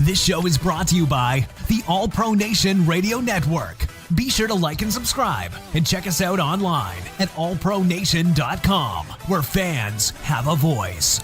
This show is brought to you by the All Pro Nation Radio Network. Be sure to like and subscribe and check us out online at allpronation.com, where fans have a voice.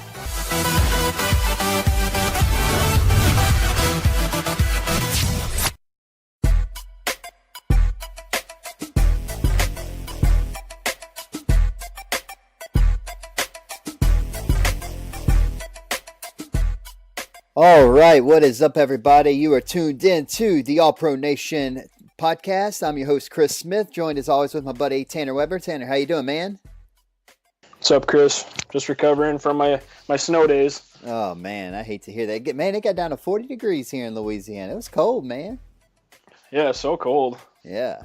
All right, what is up, everybody? You are tuned in to the All Pro Nation podcast. I'm your host, Chris Smith, joined as always with my buddy Tanner Weber. Tanner, how you doing, man? What's up, Chris? Just recovering from my snow days. Oh, man, I hate to hear that. Man, it got down to 40 degrees here in Louisiana. It was cold, man. Yeah, so cold. Yeah.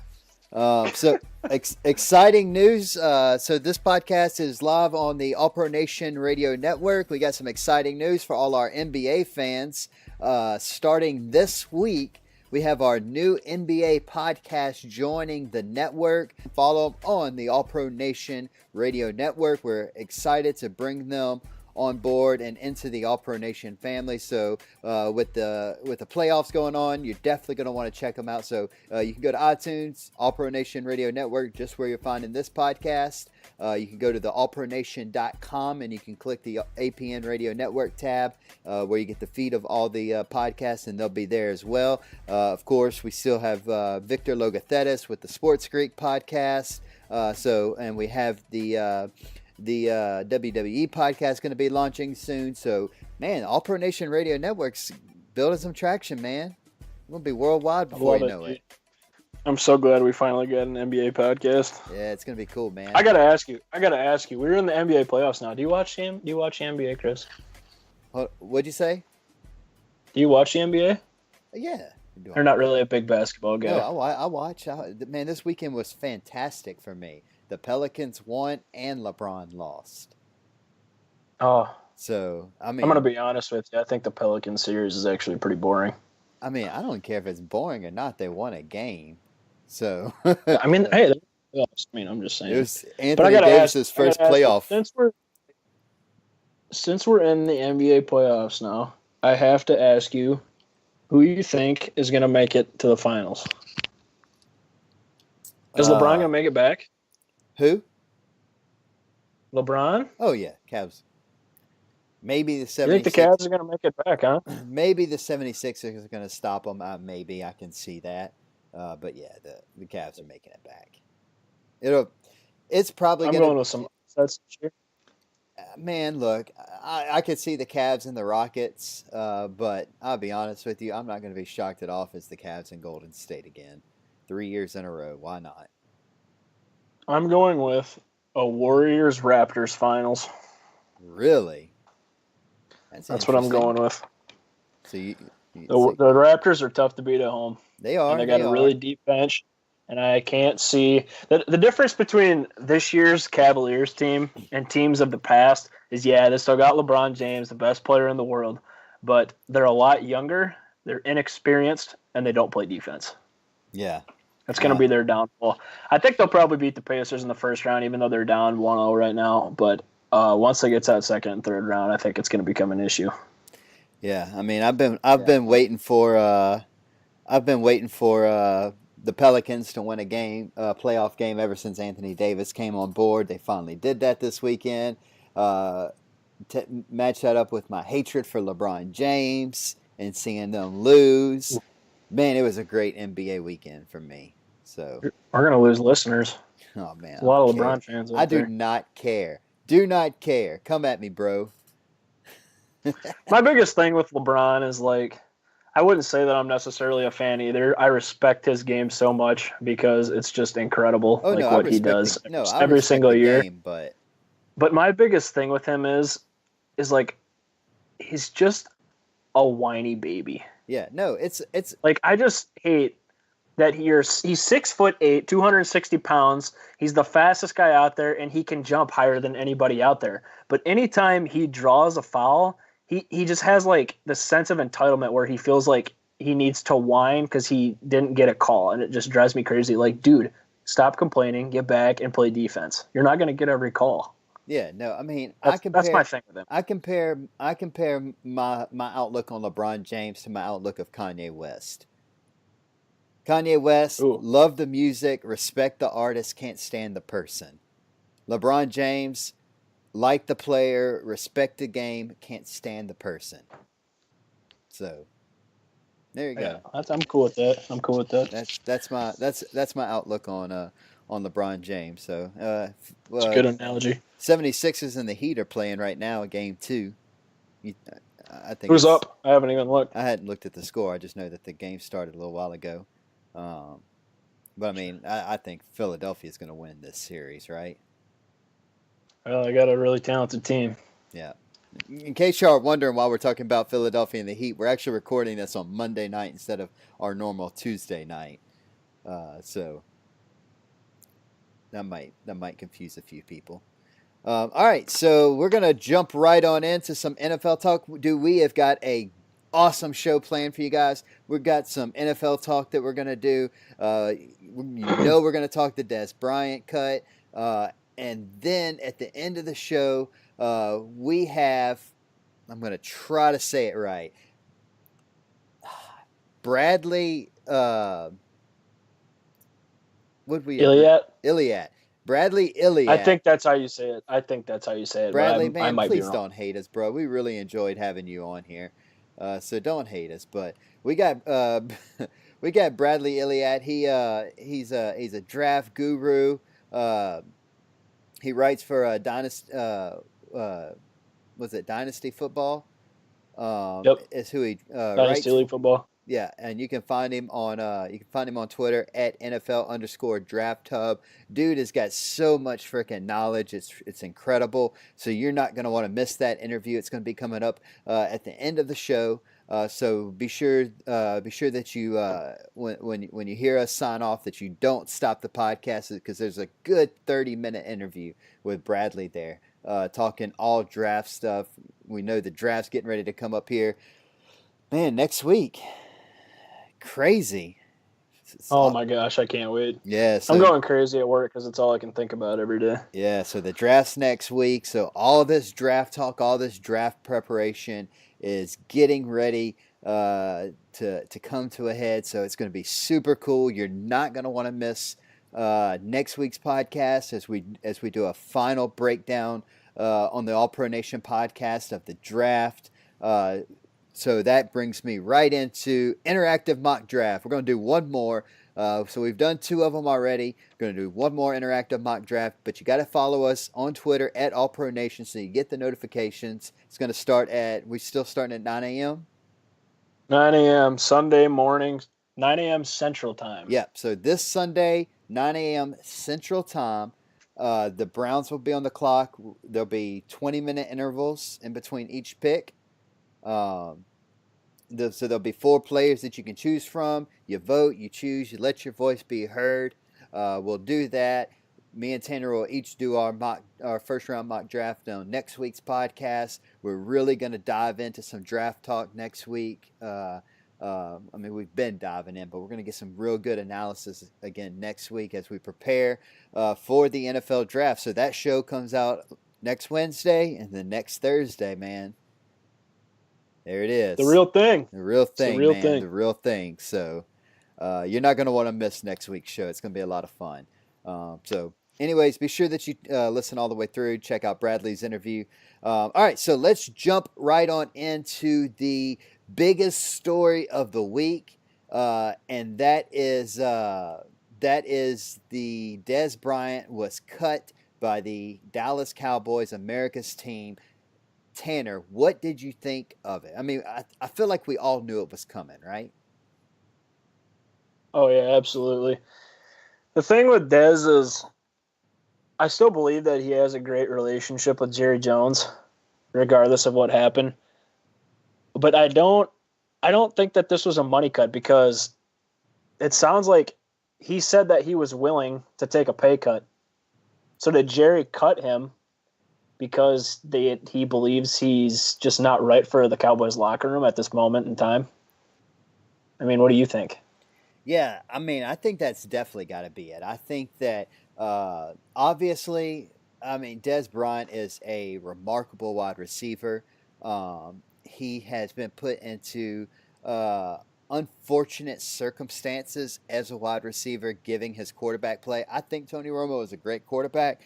Exciting news. So this podcast is live on the All Pro Nation Radio Network. We got some exciting news for all our NBA fans. Starting this week, we have our new NBA podcast joining the network. Follow them on the All Pro Nation Radio Network. We're excited to bring them on board and into the All Pro Nation family. So with the playoffs going on, you're definitely going to want to check them out. So you can go to iTunes, All Pro Nation Radio Network, just where you're finding this podcast. You can go to the allpronation.com and you can click the APN Radio Network tab where you get the feed of all the podcasts, and they'll be there as well. Of course, we still have Victor Logothetis with the Sports Greek podcast. And we have the WWE podcast going to be launching soon. So, man, All Pro Nation Radio Network's building some traction, man. We're going to be worldwide before you know it. I'm so glad we finally got an NBA podcast. Yeah, it's going to be cool, man. I got to ask you. We're in the NBA playoffs now. Do you watch the NBA, Chris? What'd you say? Do you watch the NBA? Yeah. You're not really a big basketball guy. No, I watch. Man, this weekend was fantastic for me. The Pelicans won and LeBron lost. Oh. So, I'm going to be honest with you. I think the Pelicans series is actually pretty boring. I mean, I don't care if it's boring or not. They won a game. So. I mean, hey, I'm just saying. It was Anthony Davis's first playoff. Since we're in the NBA playoffs now, I have to ask you, who you think is going to make it to the finals? Is LeBron going to make it back? Who? LeBron? Oh, yeah, Cavs. Maybe the 76ers. You think the Cavs are going to make it back, huh? Maybe the 76ers are going to stop them. Maybe I can see that. But, yeah, the Cavs are making it back. It's probably going to – I'm going with some upsets this year. Man, look, I could see the Cavs and the Rockets, but I'll be honest with you, I'm not going to be shocked at all if it's the Cavs and Golden State again. 3 years in a row. Why not? I'm going with a Warriors-Raptors finals. Really? That's what I'm going with. So the Raptors are tough to beat at home. They are. And they got a really deep bench, and I can't see the difference between this year's Cavaliers team and teams of the past is, yeah, they still got LeBron James, the best player in the world, but they're a lot younger, they're inexperienced, and they don't play defense. Yeah. That's going to be their downfall. I think they'll probably beat the Pacers in the first round, even though they're down 1-0 right now. But once they get to that second and third round, I think it's going to become an issue. Yeah, I mean, I've been waiting for the Pelicans to win a playoff game ever since Anthony Davis came on board. They finally did that this weekend. Match that up with my hatred for LeBron James and seeing them lose. Man, it was a great NBA weekend for me. So we're going to lose listeners. Oh, man. A lot of LeBron fans out there. I do not care. Do not care. Come at me, bro. My biggest thing with LeBron is, like, I wouldn't say that I'm necessarily a fan either. I respect his game so much because it's just incredible, what he does every single year. Game, but my biggest thing with him is like, he's just a whiny baby. Yeah, no, it's like, I just hate that he's 6'8", 260 pounds. He's the fastest guy out there, and he can jump higher than anybody out there. But anytime he draws a foul, he just has, like, the sense of entitlement where he feels like he needs to whine because he didn't get a call, and it just drives me crazy. Like, dude, stop complaining, get back, and play defense. You're not going to get every call. Yeah, no, I mean, That's my thing with him. I compare my outlook on LeBron James to my outlook of Kanye West. Kanye West, Ooh, love the music, respect the artist, can't stand the person. LeBron James, like the player, respect the game, can't stand the person. So there you yeah, go. I'm cool with that. I'm cool with that. That's my outlook on LeBron James. So It's a good analogy. 76ers and the Heat are playing right now, game two. You, I think Who's it's. up? I haven't even looked. I hadn't looked at the score. I just know that the game started a little while ago. Um, but I mean, I think Philadelphia is going to win this series, right? Well, I got a really talented team. Yeah. In case y'all are wondering why we're talking about Philadelphia and the Heat, we're actually recording this on Monday night instead of our normal Tuesday night. So that might confuse a few people. All right, so we're gonna jump right on into some NFL talk. We have got a awesome show planned for you guys. We've got some NFL talk that we're gonna do. We're gonna talk the Des Bryant cut, and then at the end of the show, we have. I'm gonna try to say it right. Bradley. What we agree? Iliad. Iliad. Bradley I Iliad. think that's how you say it. I think that's how you say it. Bradley, But I man, might be please wrong. don't hate us, bro. We really enjoyed having you on here, so don't hate us. But we got we got Bradley Iliad. He's a draft guru. He writes for Dynasty. Was it Dynasty Football? Yep. Is who he Dynasty writes. League Football. Yeah, and you can find him on Twitter at NFL_draft hub. Dude has got so much freaking knowledge. It's incredible. So you're not going to want to miss that interview. It's going to be coming up at the end of the show. So be sure that you when you hear us sign off that you don't stop the podcast, because there's a good 30-minute interview with Bradley there, talking all draft stuff. We know the draft's getting ready to come up here, man, next week. Crazy. Oh my gosh, I can't wait. Yeah, so, I'm going crazy at work because it's all I can think about every day. Yeah, so the draft's next week. So all this draft talk, all this draft preparation is getting ready to come to a head. So it's going to be super cool. You're not going to want to miss next week's podcast as we do a final breakdown on the All Pro Nation podcast of the draft. So that brings me right into interactive mock draft. We're going to do one more. So we've done two of them already. We're going to do one more interactive mock draft, but you got to follow us on Twitter at AllProNation so you get the notifications. It's going to start we're still starting at 9 a.m.? 9 a.m. Sunday morning, 9 a.m. Central Time. Yep. So this Sunday, 9 a.m. Central Time, the Browns will be on the clock. There'll be 20-minute intervals in between each pick. So there'll be 4 players that you can choose from. You vote, you choose, you let your voice be heard. We'll do that. Me and Tanner will each do our first round mock draft on next week's podcast. We're really going to dive into some draft talk next week. I mean, we've been diving in, but we're going to get some real good analysis again next week as we prepare for the NFL draft. So that show comes out next Wednesday and then next Thursday, man. There it is. The real thing. The real thing, real man. thing. The real thing. So you're not going to want to miss next week's show. It's going to be a lot of fun. So anyways, be sure that you listen all the way through. Check out Bradley's interview. All right, so let's jump right on into the biggest story of the week, and that is the Des Bryant was cut by the Dallas Cowboys, America's team. Tanner, what did you think of it? I mean, I feel like we all knew it was coming, right? Oh, yeah, absolutely. The thing with Dez is I still believe that he has a great relationship with Jerry Jones, regardless of what happened. But I don't think that this was a money cut, because it sounds like he said that he was willing to take a pay cut. So did Jerry cut him because he believes he's just not right for the Cowboys locker room at this moment in time? I mean, what do you think? Yeah, I mean, I think that's definitely got to be it. I think that obviously, I mean, Des Bryant is a remarkable wide receiver. He has been put into uh, unfortunate circumstances as a wide receiver, giving his quarterback play. I think Tony Romo is a great quarterback,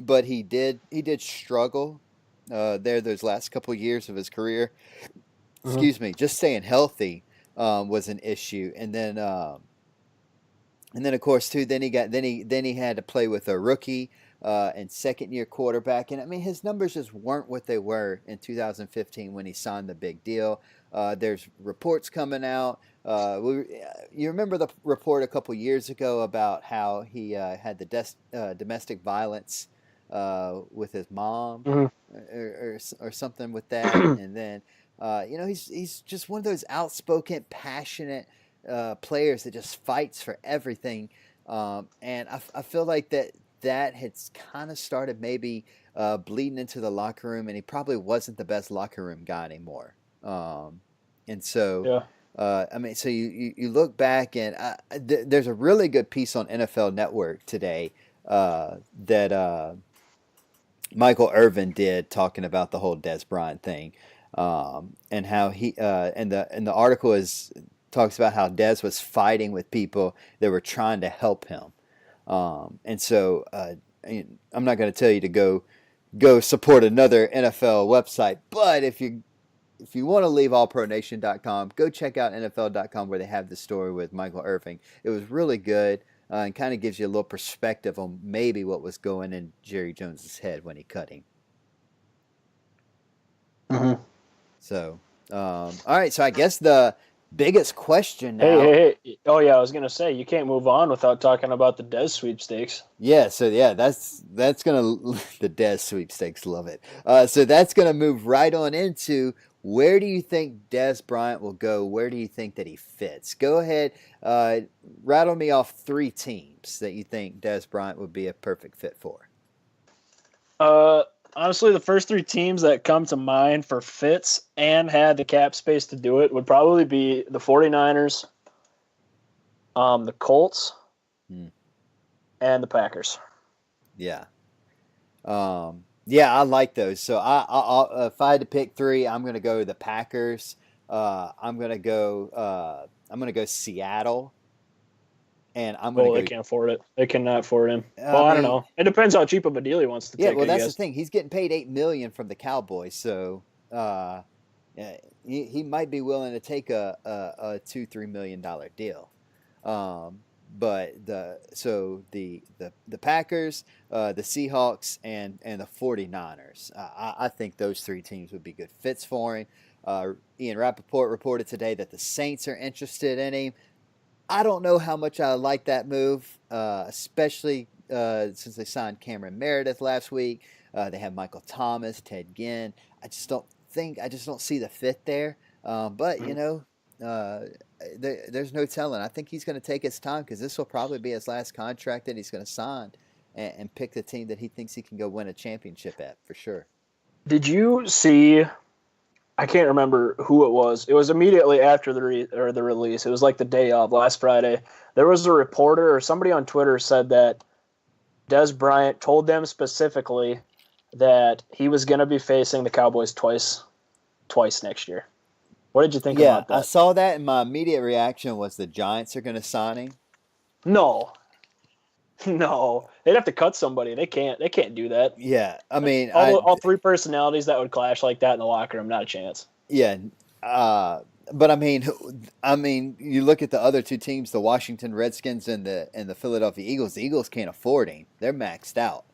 but he did struggle there those last couple years of his career. Mhm. Excuse me, just staying healthy was an issue, and then of course too, then he had to play with a rookie and second year quarterback, and I mean his numbers just weren't what they were in 2015 when he signed the big deal. There's reports coming out. You remember the report a couple years ago about how he had the domestic violence with his mom Mhm. or something with that, and then he's just one of those outspoken, passionate players that just fights for everything. And I feel like that has kind of started maybe bleeding into the locker room, and he probably wasn't the best locker room guy anymore. And so, Yeah. I mean, so you look back, and there's a really good piece on NFL Network today that Michael Irvin did talking about the whole Des Bryant thing, and how and the article talks about how Des was fighting with people that were trying to help him, and so I'm not going to tell you to go support another NFL website, but if you want to leave allpronation.com, go check out NFL.com where they have the story with Michael Irving. It was really good and kind of gives you a little perspective on maybe what was going in Jerry Jones's head when he cut him. Mhm. So, all right. So I guess the biggest question Hey, now. hey. Oh yeah, I was gonna say you can't move on without talking about the Des sweepstakes. Yeah, so yeah, that's gonna the Des sweepstakes, love it. So that's gonna move right on into where do you think Des Bryant will go? Where do you think that he fits? Go ahead, rattle me off 3 teams that you think Des Bryant would be a perfect fit for. Uh, Honestly, the first 3 teams that come to mind for fits and had the cap space to do it would probably be the 49ers, the Colts, Hmm. and the Packers. Yeah. Yeah, I like those. So if I had to pick 3, I'm going to go the Packers. I'm going to go Seattle, and I'm going to Well, they go. can't afford it. They cannot afford him. I Well, I don't mean, know. It depends how cheap of a deal he wants to yeah. take, Well, I that's the guess. thing. He's getting paid $8 million from the Cowboys, so yeah, he might be willing to take a $2-3 million deal. Um, but the Packers, the Seahawks, and the 49ers. I think those 3 teams would be good fits for him. Ian Rappaport reported today that the Saints are interested in him. I don't know how much I like that move, especially since they signed Cameron Meredith last week. They have Michael Thomas, Ted Ginn. I just don't see the fit there. But Mhm. there's no telling. I think he's going to take his time because this will probably be his last contract that he's going to sign, and pick the team that he thinks he can go win a championship at for sure. Did you see? I can't remember who it was. It was immediately after the release. It was like the day of last Friday. There was a reporter or somebody on Twitter said that Des Bryant told them specifically that he was going to be facing the Cowboys twice next year. What did you think Yeah, about I that? saw that, and my immediate reaction was the Giants are going to sign him. No, no, they'd have to cut somebody. They can't. They can't do that. Yeah, I mean, All 3 personalities that would clash like that in the locker room, not a chance. yeah, but I mean, you look at the other 2 teams, the Washington Redskins and the Philadelphia Eagles. The Eagles can't afford him; they're maxed out.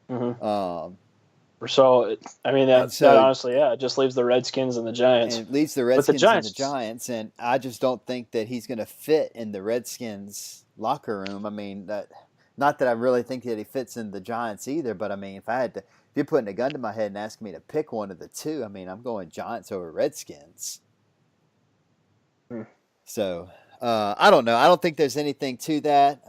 Mm-hmm. Um, So I mean and that so honestly, yeah, it just leaves the Redskins and the Giants. and it leads the But the Redskins and the Giants, Giants, and I just don't think that he's going to fit in the Redskins locker room. I mean, not that I really think that he fits in the Giants either, but I mean, if you're putting a gun to my head and asking me to pick one of the 2, I mean, I'm going Giants over Redskins. hmm. So I don't know. I don't think there's anything to that.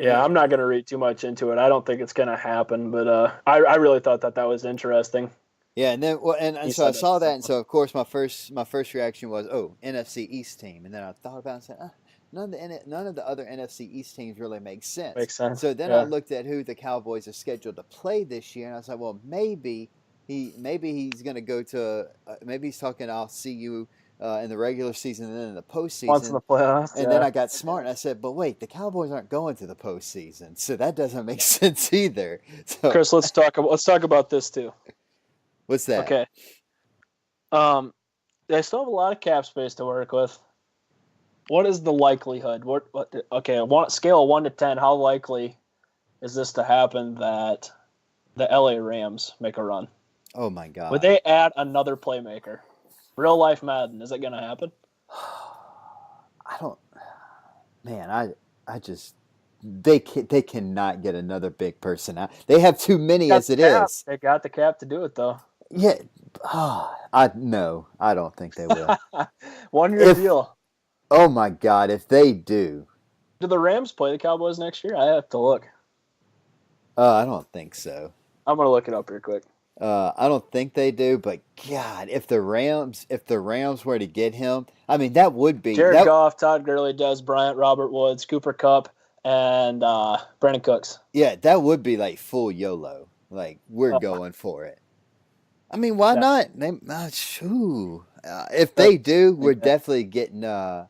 Yeah, I'm not going to read too much into it. I don't think it's going to happen, but I really thought that was interesting. Yeah, and then and He so I said saw that, and that. so of course my first reaction was, oh, NFC East team, and then I thought about it and said, none of the other NFC East teams really make sense. Makes sense. So then I Yeah. looked at who the Cowboys are scheduled to play this year, and I was like, well, maybe he's going to go to maybe he's talking. I'll see you in the regular season and then in the Once in postseason. the playoffs. And then I got smart and I said, but wait, the Cowboys aren't going to the postseason, so that doesn't make sense either. So Chris, let's talk about this too. what's that? Okay. They still have a lot of cap space to work with. What is the likelihood? Okay, scale of 1 to 10, how likely is this to happen that the LA Rams make a run? Oh my God! Would they add another playmaker? Real life Madden, is it going to happen? I don't. Man, I just they cannot get another big person out. They have too many as it is. They got the cap to do it though. Yeah. I don't think they will. 1 year deal. Oh my God! If they do, I don't think so. I'm gonna look it up real quick. I don't think they do, but God, if the Rams were to get him, I mean that would be Jared Goff, Todd Gurley, Dez Bryant, Robert Woods, Cooper Kupp, and Brandon Cooks. Yeah, that would be like full YOLO. Like we're going for it. I mean, why not? If they do, we're definitely getting the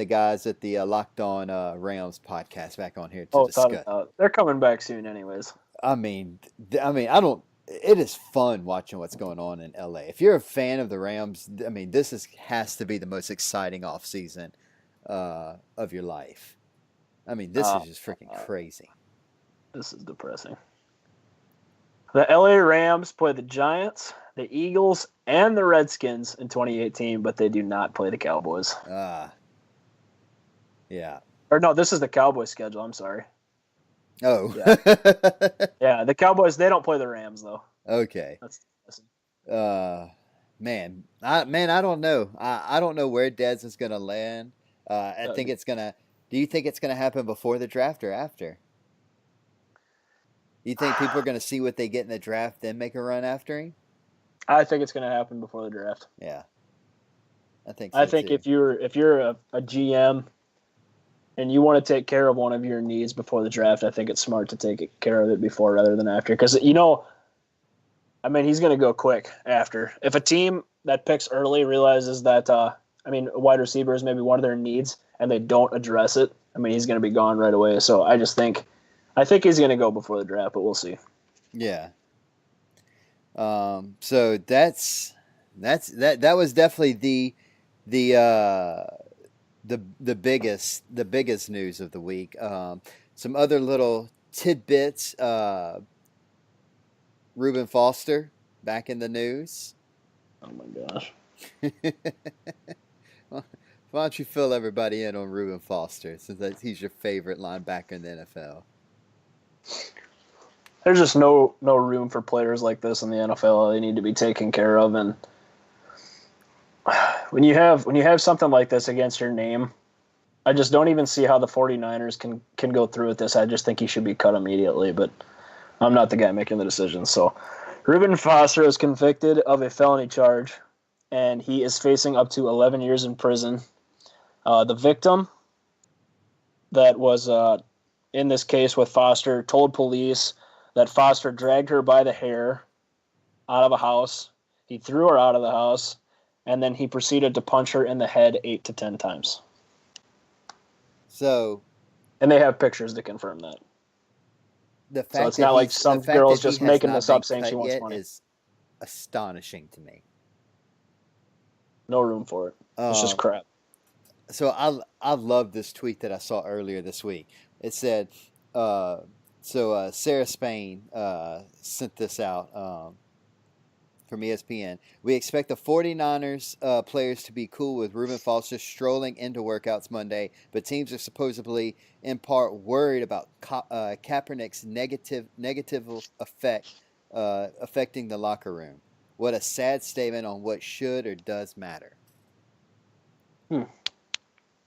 guys at the Locked On Rams podcast back on here to discuss. They're coming back soon, anyways. I mean, I don't. It is fun watching what's going on in LA. If you're a fan of the Rams, I mean, has to be the most exciting offseason of your life. I mean, this is just freaking crazy. This is depressing. The LA Rams play the Giants, the Eagles, and the Redskins in 2018, but they do not play the Cowboys. Yeah. Or no, this is the Cowboys schedule. I'm sorry. Oh. Yeah. Yeah, the Cowboys, they don't play the Rams, though. Okay. That's depressing. Man, I don't know. I don't know where Dez is going to land. I think it's going to – do you think it's going to happen before the draft or after? You think people are going to see what they get in the draft, then make a run after him? I think it's going to happen before the draft. Yeah, I think so I think too. if you're a GM and you want to take care of one of your needs before the draft, I think it's smart to take care of it before rather than after. Because, he's going to go quick after. If a team that picks early realizes that, a wide receiver is maybe one of their needs and they don't address it, he's going to be gone right away. So I think he's going to go before the draft, but we'll see. Yeah. So that was definitely the biggest news of the week. Some other little tidbits. Reuben Foster back in the news. Oh my gosh. Why don't you fill everybody in on Reuben Foster, since he's your favorite linebacker in the NFL? There's just no room for players like this in the NFL. They need to be taken care of, and when you have something like this against your name, I just don't even see how the 49ers can go through with this. I just think he should be cut immediately, but I'm not the guy making the decision. So Reuben Foster is convicted of a felony charge, and he is facing up to 11 years in prison. The victim that was in this case with Foster told police that Foster dragged her by the hair out of a house. He threw her out of the house, and then he proceeded to punch her in the head 8 to 10 times. And they have pictures to confirm that. So it's not like some girl's just making this up saying she wants money. Is astonishing to me. No room for it. It's just crap. So I love this tweet that I saw earlier this week. It said, Sarah Spain sent this out from ESPN. We expect the 49ers players to be cool with Reuben Foster strolling into workouts Monday, but teams are supposedly in part worried about Kaepernick's negative effect affecting the locker room. What a sad statement on what should or does matter.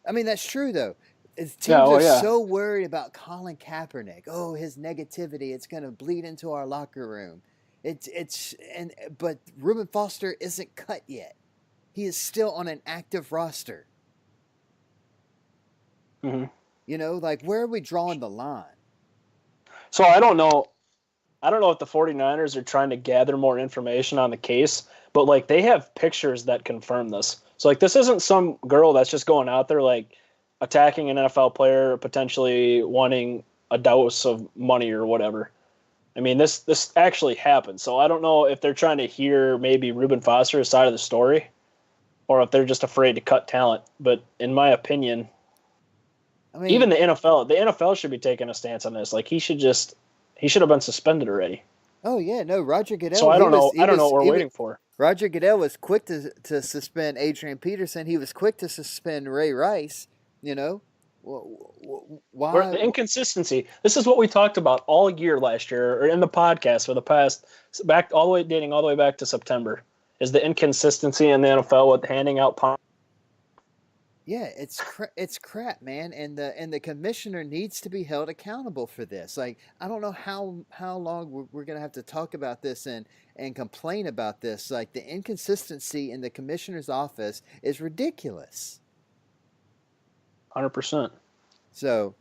That's true, though. Teams are so worried about Colin Kaepernick. Oh, his negativity, it's going to bleed into our locker room. But Reuben Foster isn't cut yet. He is still on an active roster. Mm-hmm. You know, like where are we drawing the line? So I don't know. I don't know if the 49ers are trying to gather more information on the case, but like they have pictures that confirm this. So like this isn't some girl that's just going out there like attacking an NFL player, potentially wanting a dose of money or whatever. I mean, this actually happened. So I don't know if they're trying to hear maybe Reuben Foster's side of the story or if they're just afraid to cut talent. But in my opinion, I mean, even the NFL should be taking a stance on this. Like he should have been suspended already. oh yeah, no, Roger Goodell. So I don't know. I don't know what we're waiting for. Roger Goodell was quick to suspend Adrian Peterson. He was quick to suspend Ray Rice. You know, why? The inconsistency. This is what we talked about all year last year, or in the podcast for the past dating all the way back to September, is the inconsistency in the NFL with handing out punts. Yeah, it's crap, man, and the commissioner needs to be held accountable for this. Like, I don't know how long we're gonna have to talk about this and complain about this. Like, the inconsistency in the commissioner's office is ridiculous. 100%. So,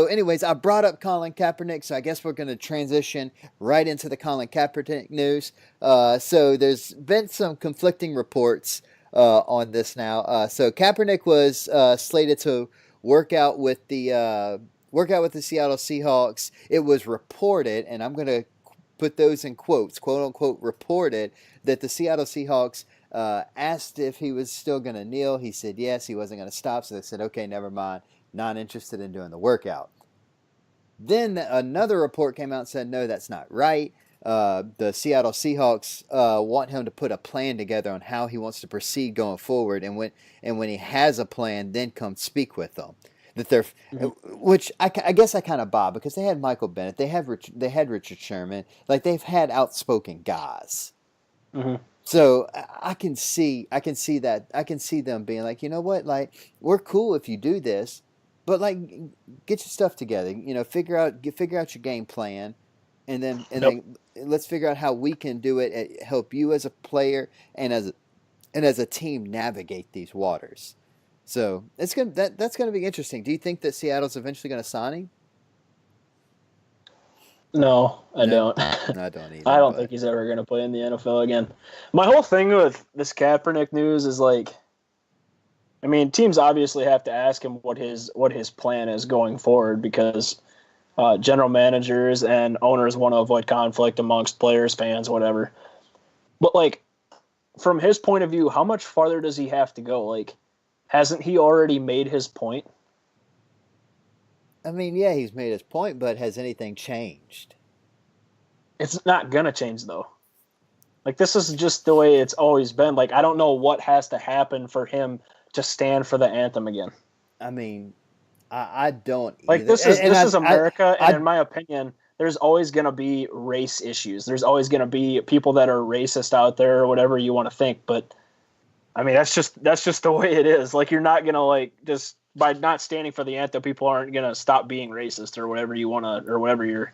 anyways, I brought up Colin Kaepernick, so I guess we're going to transition right into the Colin Kaepernick news. So there's been some conflicting reports on this now. So Kaepernick was slated to work out with the Seattle Seahawks. It was reported, and I'm going to put those in quotes, quote unquote, reported that the Seattle Seahawks asked if he was still going to kneel. He said yes, he wasn't going to stop. So they said, okay, never mind. Not interested in doing the workout. Then another report came out and said, no, that's not right. The Seattle Seahawks want him to put a plan together on how he wants to proceed going forward. And when he has a plan, then come speak with them. That they're, which I guess I kind of buy because they had Michael Bennett, they had Richard Sherman, like they've had outspoken guys. Mm-hmm. So I can see that. I can see them being like, you know what, like we're cool if you do this, but like get your stuff together. You know, figure out your game plan, and then let's figure out how we can do it. Help you as a player and as a team navigate these waters. So that's gonna be interesting. Do you think that Seattle's eventually gonna sign him? No, I don't. I don't either. I don't think he's ever going to play in the NFL again. My whole thing with this Kaepernick news is like, I mean, teams obviously have to ask him what his plan is going forward because general managers and owners want to avoid conflict amongst players, fans, whatever. But like, from his point of view, how much farther does he have to go? Like, hasn't he already made his point? I mean, yeah, he's made his point, but has anything changed? It's not going to change, though. Like, this is just the way it's always been. Like, I don't know what has to happen for him to stand for the anthem again. I mean, I don't like either. This is America, and in my opinion, there's always going to be race issues. There's always going to be people that are racist out there or whatever you want to think. But, I mean, that's just the way it is. Like, you're not going to, like, just by not standing for the anthem, people aren't going to stop being racist or whatever you want to, or whatever you're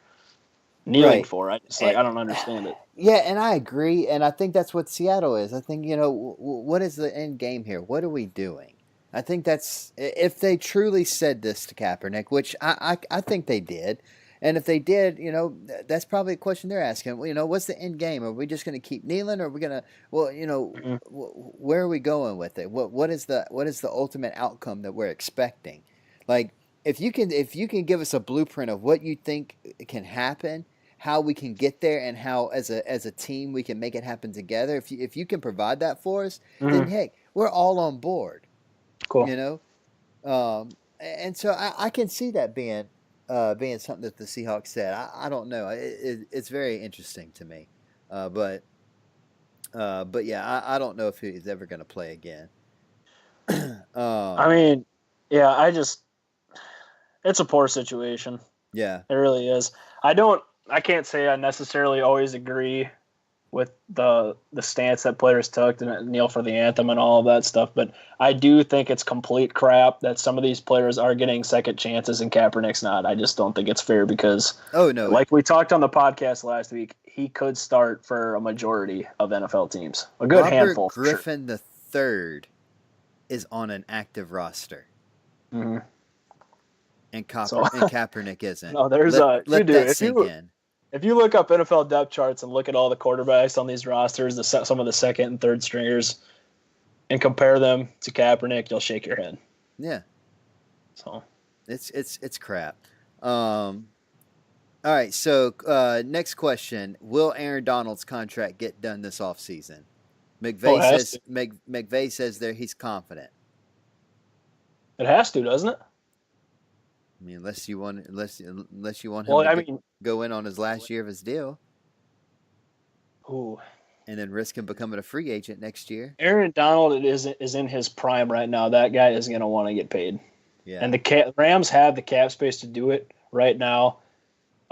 kneeling for. I don't understand it. Yeah, and I agree, and I think that's what Seattle is. I think, you know, what is the end game here? What are we doing? I think that's, if they truly said this to Kaepernick, which I think they did, and if they did, you know, that's probably a question they're asking. Well, you know, what's the end game? Are we just going to keep kneeling, or are we going to, well, you know, where are we going with it? What is the ultimate outcome that we're expecting? Like, if you can give us a blueprint of what you think can happen, how we can get there, and how as a team we can make it happen together. If you can provide that for us, then heck, we're all on board. Cool. You know, and so I can see that being something that the Seahawks said. I don't know. It's very interesting to me, but yeah, I don't know if he's ever going to play again. I mean, yeah, it's a poor situation. Yeah, it really is. I can't say I necessarily always agree with the stance that players took to kneel for the anthem and all of that stuff, but I do think it's complete crap that some of these players are getting second chances and Kaepernick's not. I just don't think it's fair because, like we talked on the podcast last week, he could start for a majority of NFL teams. A good handful. Griffin III is on an active roster. Mm-hmm. And Kaepernick isn't. No, there's let that sink in. If you look up NFL depth charts and look at all the quarterbacks on these rosters, some of the second and third stringers, and compare them to Kaepernick, you'll shake your head. Yeah. So it's crap. All right, so next question: will Aaron Donald's contract get done this offseason? McVay says there he's confident. It has to, doesn't it? I mean, unless you want him to go in on his last year of his deal. Ooh. And then risk him becoming a free agent next year. Aaron Donald is in his prime right now. That guy is going to want to get paid. Yeah. And the Rams have the cap space to do it right now.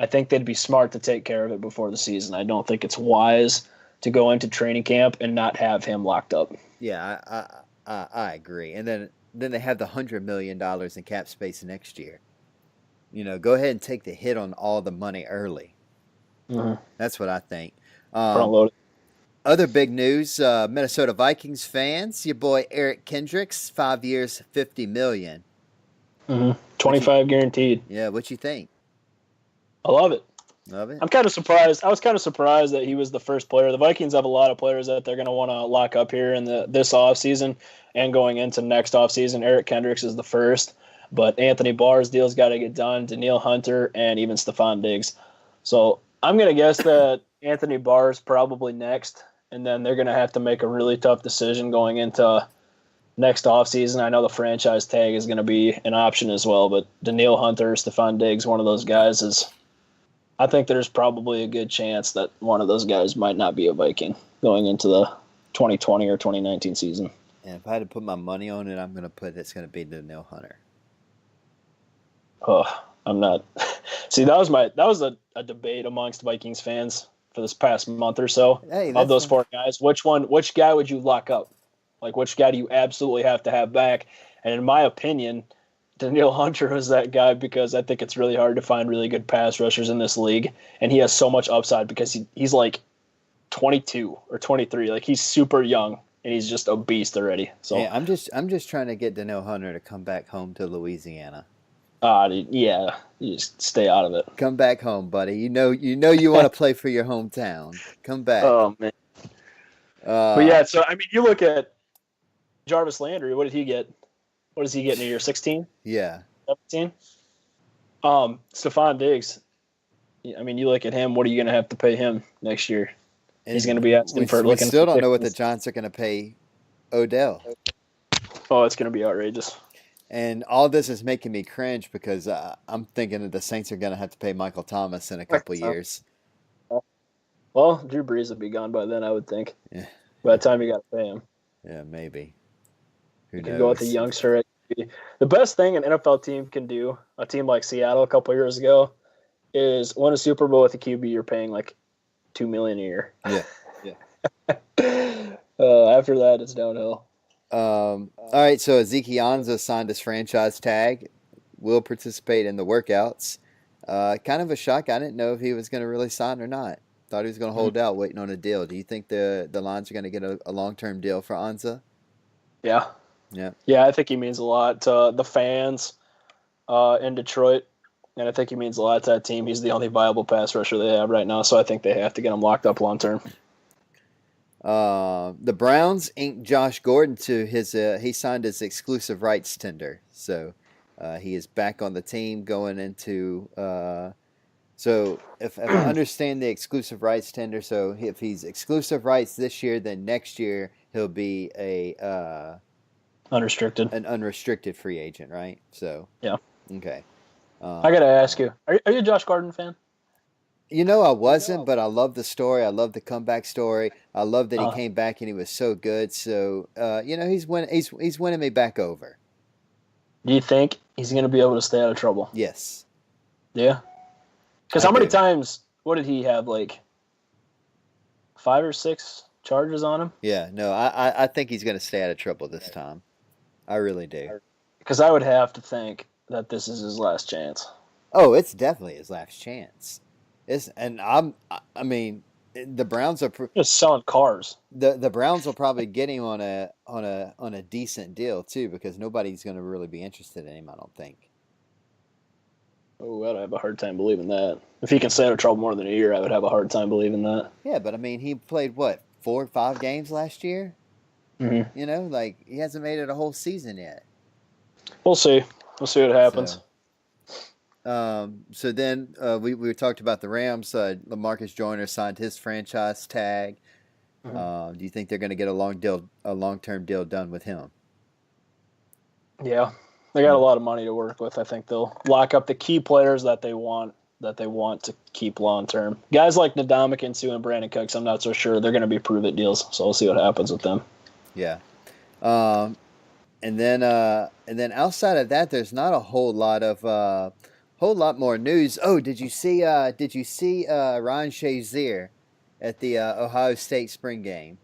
I think they'd be smart to take care of it before the season. I don't think it's wise to go into training camp and not have him locked up. Yeah, I agree. And then they have the $100 million in cap space next year. Go ahead and take the hit on all the money early. Mm-hmm. That's what I think. Front load. Other big news: Minnesota Vikings fans, your boy Eric Kendricks, 5 years, $50 million. Mm-hmm. 25 guaranteed. Yeah, what you think? I love it. Love it. I'm kind of surprised. I was kind of surprised that he was the first player. The Vikings have a lot of players that they're going to want to lock up here in this offseason and going into next offseason. Eric Kendricks is the first, but Anthony Barr's deal's got to get done, Danielle Hunter, and even Stephon Diggs. So I'm going to guess that Anthony Barr's probably next, and then they're going to have to make a really tough decision going into next offseason. I know the franchise tag is going to be an option as well, but Danielle Hunter, Stephon Diggs, one of those guys is – I think there's probably a good chance that one of those guys might not be a Viking going into the 2020 or 2019 season. And if I had to put my money on it, I'm going to put it's going to be Danielle Hunter. Oh, I'm not. See, that was a debate amongst Vikings fans for this past month or so. Hey, of those four guys, which guy would you lock up? Like, which guy do you absolutely have to have back? And in my opinion, Danielle Hunter was that guy because I think it's really hard to find really good pass rushers in this league, and he has so much upside because he's like 22 or 23, like he's super young and he's just a beast already. So yeah, I'm just trying to get Danielle Hunter to come back home to Louisiana. Yeah, you just stay out of it. Come back home, buddy. You want to play for your hometown. Come back. Oh man. But yeah, so I mean, you look at Jarvis Landry. What did he get? What does he get in a year? 16? Yeah. 17? Stephon Diggs. I mean, you look at him. What are you going to have to pay him next year? And he's going to be asking for looking. We still don't know what the Giants are going to pay Odell. Oh, it's going to be outrageous. And all this is making me cringe because I'm thinking that the Saints are going to have to pay Michael Thomas in a couple of years. Well, Drew Brees would be gone by then, I would think. Yeah. By the time you got to pay him. Yeah, maybe. You can go with the youngster. The best thing an NFL team can do, a team like Seattle a couple of years ago, is win a Super Bowl with a QB you're paying like $2 million a year. Yeah. After that, it's downhill. All right, so Ezekiel Ansah signed his franchise tag, will participate in the workouts. Kind of a shock. I didn't know if he was going to really sign or not. Thought he was going to hold out, waiting on a deal. Do you think the Lions are going to get a long-term deal for Ansah? Yeah. Yeah, I think he means a lot to the fans in Detroit, and I think he means a lot to that team. He's the only viable pass rusher they have right now, so I think they have to get him locked up long term. The Browns inked Josh Gordon to he signed his exclusive rights tender, so he is back on the team going into. So if I understand the exclusive rights tender, so if he's exclusive rights this year, then next year he'll be an unrestricted free agent, right? So yeah, okay. I gotta ask you, are you a Josh Gordon fan? I wasn't, but I love the story. I love the comeback story. I love that he came back and he was so good. So he's winning me back over. Do you think he's going to be able to stay out of trouble? Yes. Yeah. Because how many times? What did he have? Like 5 or 6 charges on him? Yeah. No, I think he's going to stay out of trouble this time. I really do. Because I would have to think that this is his last chance. Oh, it's definitely his last chance. I mean, The Browns are Just selling cars. the Browns will probably get him on a decent deal too, because nobody's going to really be interested in him, I don't think. Oh, I'd have a hard time believing that. If he can stay out of trouble more than a year, I would have a hard time believing that. Yeah, but I mean, he played what, 4 or 5 games last year? Mm-hmm. You know, like he hasn't made it a whole season yet. We'll see. We'll see what happens. So then we talked about the Rams. LaMarcus Joyner signed his franchise tag. Mm-hmm. Do you think they're going to get a long-term deal done with him? Yeah, they got a lot of money to work with. I think they'll lock up the key players that they want to keep long term. Guys like Ndamukong Suh and Brandon Cooks, I'm not so sure they're going to be prove-it deals. So we'll see what happens with them. Yeah. And then outside of that, there's not a whole lot more news. Oh, did you see Ryan Shazier at the Ohio State spring game?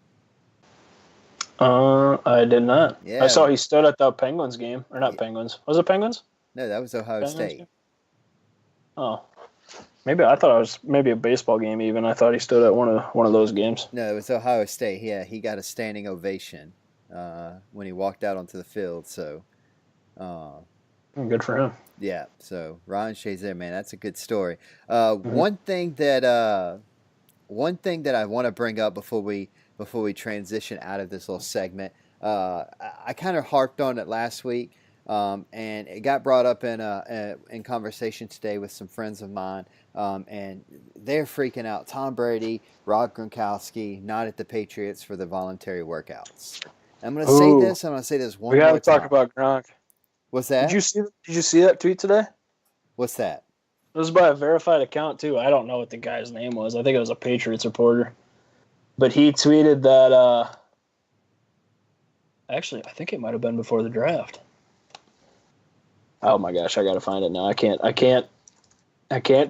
I did not. Yeah. I saw he stood at the Penguins game, or not Penguins. Was it Penguins? No, that was Ohio State. Game? Oh, maybe I thought it was maybe a baseball game. Even I thought he stood at one of those games. No, it was Ohio State. Yeah, he got a standing ovation when he walked out onto the field. So, good for him. Yeah. So Ryan Shazier, man, that's a good story. One thing that I want to bring up before we transition out of this little segment, I kind of harped on it last week, and it got brought up in conversation today with some friends of mine, and they're freaking out. Tom Brady, Rob Gronkowski, not at the Patriots for the voluntary workouts. I'm going to say this. I'm going to say this one more time. We got to talk about Gronk. What's that? Did you see that tweet today? What's that? It was by a verified account too. I don't know what the guy's name was. I think it was a Patriots reporter. But he tweeted that actually, I think it might have been before the draft. Oh my gosh, I got to find it now. I can't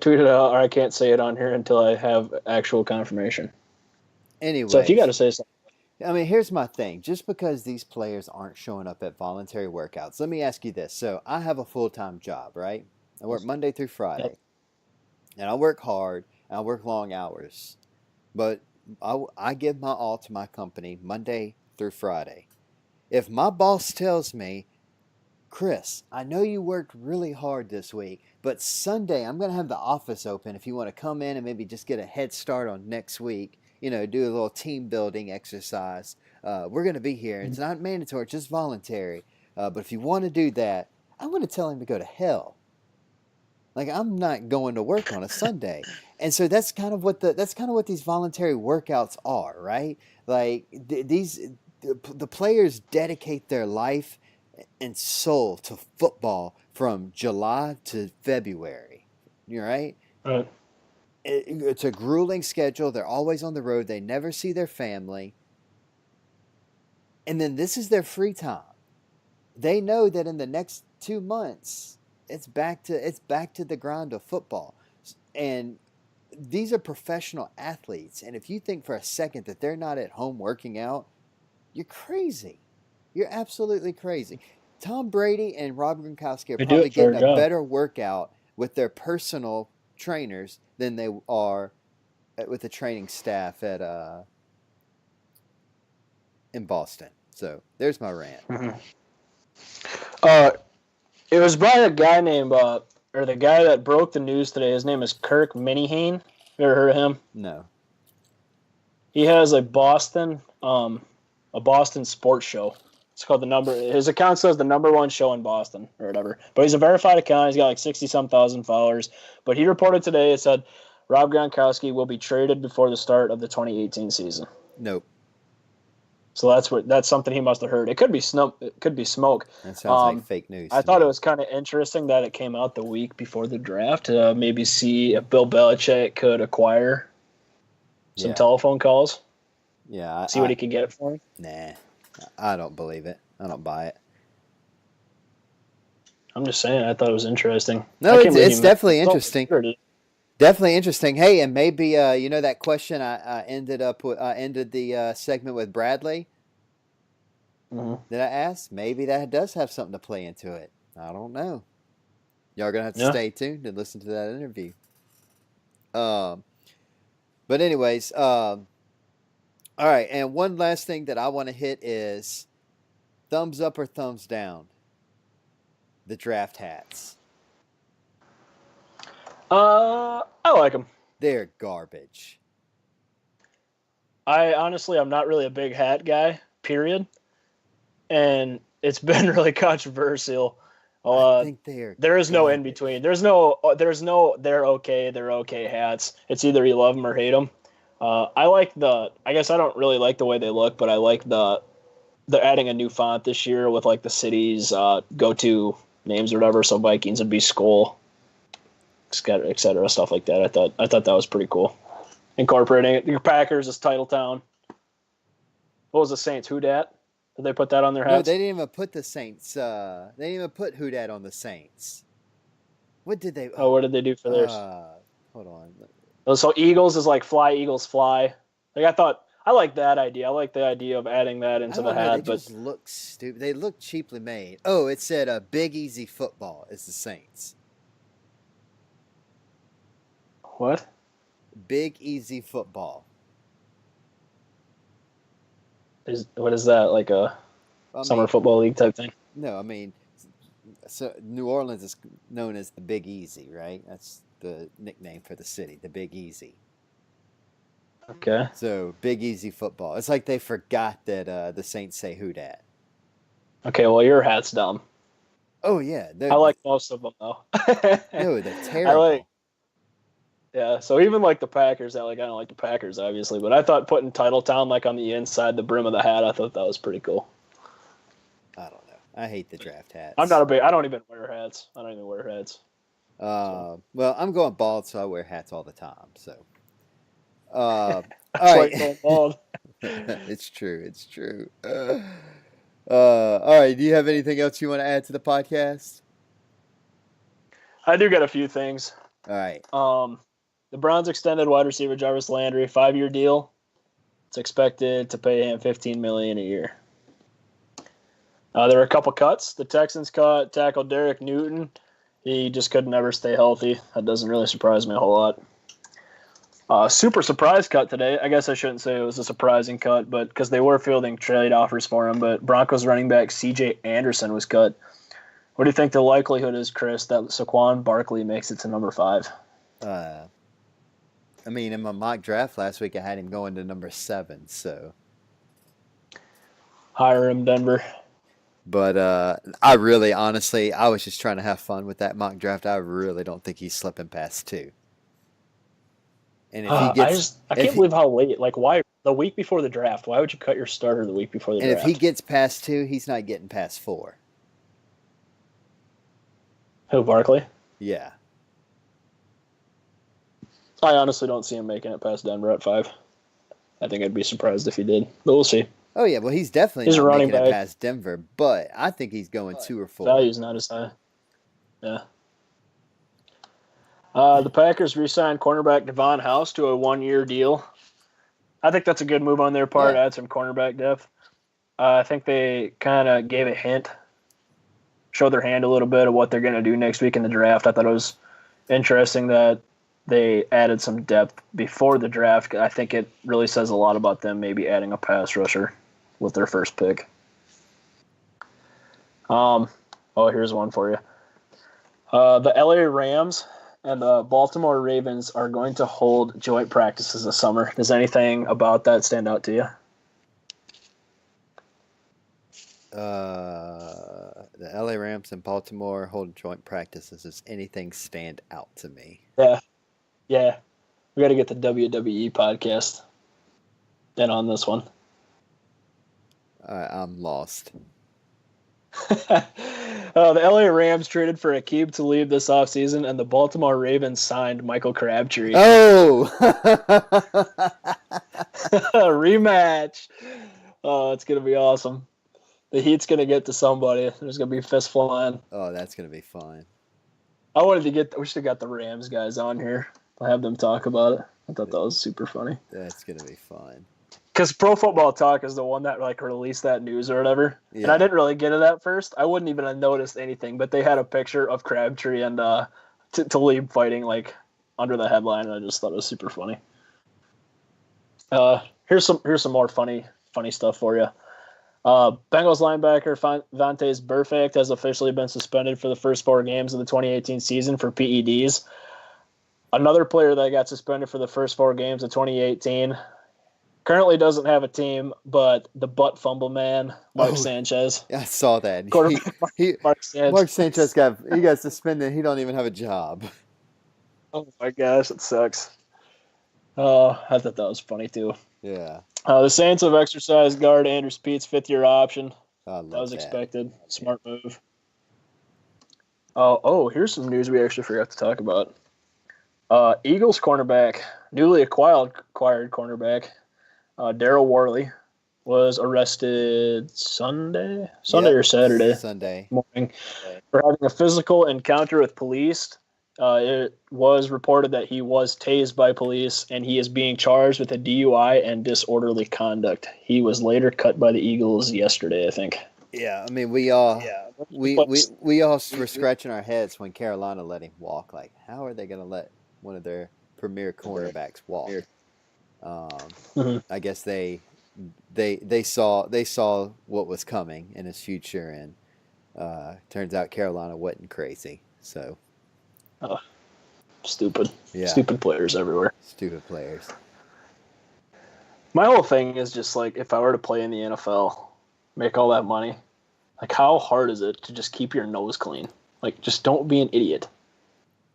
tweet it out, or I can't say it on here until I have actual confirmation. Anyway, so if you got to say something. I mean, here's my thing. Just because these players aren't showing up at voluntary workouts, let me ask you this. So I have a full-time job, right? I work Monday through Friday. Yep. And I work hard, and I work long hours. But I give my all to my company Monday through Friday. If my boss tells me, Chris, I know you worked really hard this week, but Sunday I'm going to have the office open if you want to come in and maybe just get a head start on next week, do a little team building exercise. We're going to be here. It's not mandatory, it's just voluntary. But if you want to do that, I'm going to tell him to go to hell. Like, I'm not going to work on a Sunday. And so that's kind of what these voluntary workouts are, right? Like the players dedicate their life and soul to football from July to February. You're right? Right. It's a grueling schedule. They're always on the road. They never see their family. And then this is their free time. They know that in the next 2 months, it's back to the grind of football. And these are professional athletes. And if you think for a second that they're not at home working out, you're crazy. You're absolutely crazy. Tom Brady and Rob Gronkowski are probably getting a better workout with their personal trainers than they are with the training staff in Boston. So there's my rant. Mm-hmm. It was by a guy named, or the guy that broke the news today. His name is Kirk Minihane. You ever heard of him? No. He has a Boston sports show. It's called his account says the #1 show in Boston or whatever. But he's a verified account. He's got like 60-some thousand followers. But he reported today, it said Rob Gronkowski will be traded before the start of the 2018 season. Nope. So that's something he must have heard. It could be smoke. That sounds like fake news. I thought it was kind of interesting that it came out the week before the draft to maybe see if Bill Belichick could acquire some telephone calls. Yeah. See what he could get it for him. Nah, I don't believe it. I don't buy it. I'm just saying. I thought it was interesting. No, it's definitely interesting. Definitely interesting. Hey, and maybe that question I ended the segment with Bradley. Mm-hmm. That I asked. Maybe that does have something to play into it. I don't know. Y'all gonna have to stay tuned and listen to that interview. But anyways, all right. And one last thing that I want to hit is thumbs up or thumbs down. The draft hats. I like them. They're garbage. I'm not really a big hat guy, period. And it's been really controversial. I think there is no in between. There's no they're okay hats. It's either you love them or hate them. I guess I don't really like the way they look, but I like they're adding a new font this year with like the city's go-to names or whatever. So Vikings would be Skull, et cetera, stuff like that. I thought that was pretty cool. Incorporating it. Your Packers is Titletown. What was the Saints? Who dat? Did they put that on their hats? No, they didn't even put the Saints. They didn't even put who dat on the Saints. What did they? Oh, what did they do for theirs? Hold on. So Eagles is like fly, Eagles fly. Like I like that idea. I like the idea of adding that into the hat. They just look stupid. They look cheaply made. Oh, it said Big Easy Football is the Saints. What? Big Easy Football. What is that, like a summer football league type thing? No, I mean, so New Orleans is known as the Big Easy, right? That's the nickname for the city, the Big Easy. Okay. So Big Easy Football. It's like they forgot that the Saints say who dat. Okay, well your hat's dumb. Oh yeah, I like most of them though. No, they're terrible. Yeah, so even like the Packers, I don't like the Packers obviously, but I thought putting Titletown like on the inside, the brim of the hat, I thought that was pretty cool. I don't know. I hate the draft hats. I don't even wear hats. Well, I'm going bald, so I wear hats all the time. So, all That's right. like going bald. It's true. All right. Do you have anything else you want to add to the podcast? I do got a few things. All right. The Browns extended wide receiver Jarvis Landry 5-year deal. It's expected to pay him $15 million a year. There were a couple cuts. The Texans cut tackle Derek Newton. He just could never stay healthy. That doesn't really surprise me a whole lot. Super surprise cut today. I guess I shouldn't say it was a surprising cut, but because they were fielding trade offers for him. But Broncos running back C.J. Anderson was cut. What do you think the likelihood is, Chris, that Saquon Barkley makes it to number 5? I mean, in my mock draft last week, I had him going to number 7. So hire him, Denver. But I really, honestly, I was just trying to have fun with that mock draft. I really don't think he's slipping past 2. And if he gets, I can't believe how late. Like, why the week before the draft? Why would you cut your starter the week before the draft? And if he gets past 2, he's not getting past 4. Who, Barkley? Yeah. I honestly don't see him making it past Denver at 5. I think I'd be surprised if he did, but we'll see. Oh yeah, well he's definitely not making it past Denver, but I think he's going 2 or 4. Value's not as high. Yeah. The Packers re-signed cornerback Devon House to a 1-year deal. I think that's a good move on their part. Yeah. Add some cornerback depth. I think they kind of gave a hint, showed their hand a little bit of what they're going to do next week in the draft. I thought it was interesting that they added some depth before the draft. I think it really says a lot about them maybe adding a pass rusher with their first pick. Here's one for you. The LA Rams and the Baltimore Ravens are going to hold joint practices this summer. Does anything about that stand out to you? The LA Rams and Baltimore hold joint practices. Does anything stand out to me? Yeah. We got to get the WWE podcast in on this one. I'm lost. The LA Rams traded for Aqib Talib this offseason, and the Baltimore Ravens signed Michael Crabtree. Oh! Rematch. Oh, it's going to be awesome. The Heat's going to get to somebody. There's going to be fist flying. Oh, that's going to be fun. We should have got the Rams guys on here. I'll have them talk about it. I thought that was super funny. That's going to be fun. Because Pro Football Talk is the one that released that news or whatever. Yeah. And I didn't really get it at first. I wouldn't even have noticed anything, but they had a picture of Crabtree and Talib fighting under the headline, and I just thought it was super funny. Here's some more funny stuff for you. Bengals linebacker Vontaze Burfict has officially been suspended for the first 4 games of the 2018 season for PEDs. Another player that got suspended for the first 4 games of 2018 currently doesn't have a team, but the butt fumble man, Mark Sanchez. I saw that. Mark Sanchez got suspended. He don't even have a job. Oh my gosh, it sucks. I thought that was funny too. Yeah. The Saints have exercised guard Andrew Speed's 5th-year option. That was expected. Smart move. Oh, here's some news we actually forgot to talk about. Eagles cornerback, newly acquired cornerback, Daryl Worley, was arrested Sunday or Saturday morning for having a physical encounter with police. It was reported that he was tased by police, and he is being charged with a DUI and disorderly conduct. He was later cut by the Eagles yesterday, I think. Yeah, I mean, we all were scratching our heads when Carolina let him walk. Like, how are they going to let one of their premier cornerbacks walk? I guess they saw what was coming in his future, and turns out Carolina wasn't crazy. So. Stupid. Yeah. Stupid players everywhere. Stupid players. My whole thing is just like, if I were to play in the NFL, make all that money, like, how hard is it to just keep your nose clean? Like, just don't be an idiot.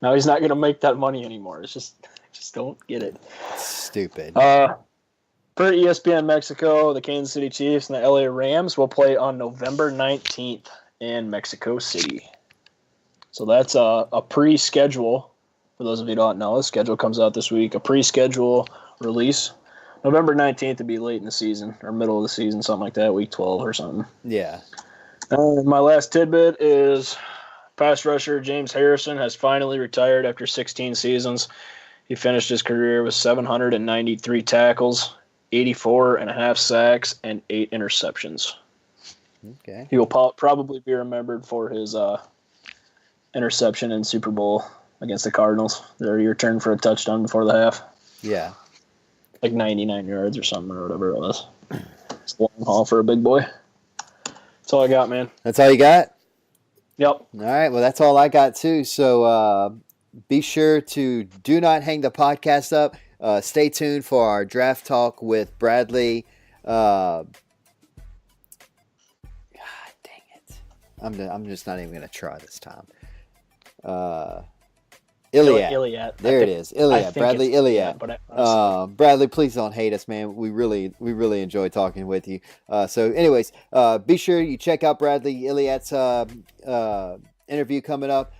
Now he's not going to make that money anymore. It's just don't get it. Stupid. Per ESPN Mexico, the Kansas City Chiefs and the LA Rams will play on November 19th in Mexico City. So that's a pre-schedule. For those of you who don't know, the schedule comes out this week. A pre-schedule release. November 19th to be late in the season, or middle of the season, something like that, week 12 or something. Yeah. My last tidbit is pass rusher James Harrison has finally retired after 16 seasons. He finished his career with 793 tackles, 84.5 sacks, and 8 interceptions. Okay. He will probably be remembered for his interception in Super Bowl against the Cardinals. He returned for a touchdown before the half. Yeah. Like 99 yards or something, or whatever it was. It's a long haul for a big boy. That's all I got, man. That's all you got? Yep. All right. Well, that's all I got, too. So be sure to do not hang the podcast up. Stay tuned for our draft talk with Bradley. God dang it. I'm just not even going to try this time. Iliad. There it is. Iliad. Bradley Iliad. Bradley, please don't hate us, man. We really enjoy talking with you. So anyways, be sure you check out Bradley Iliad's interview coming up.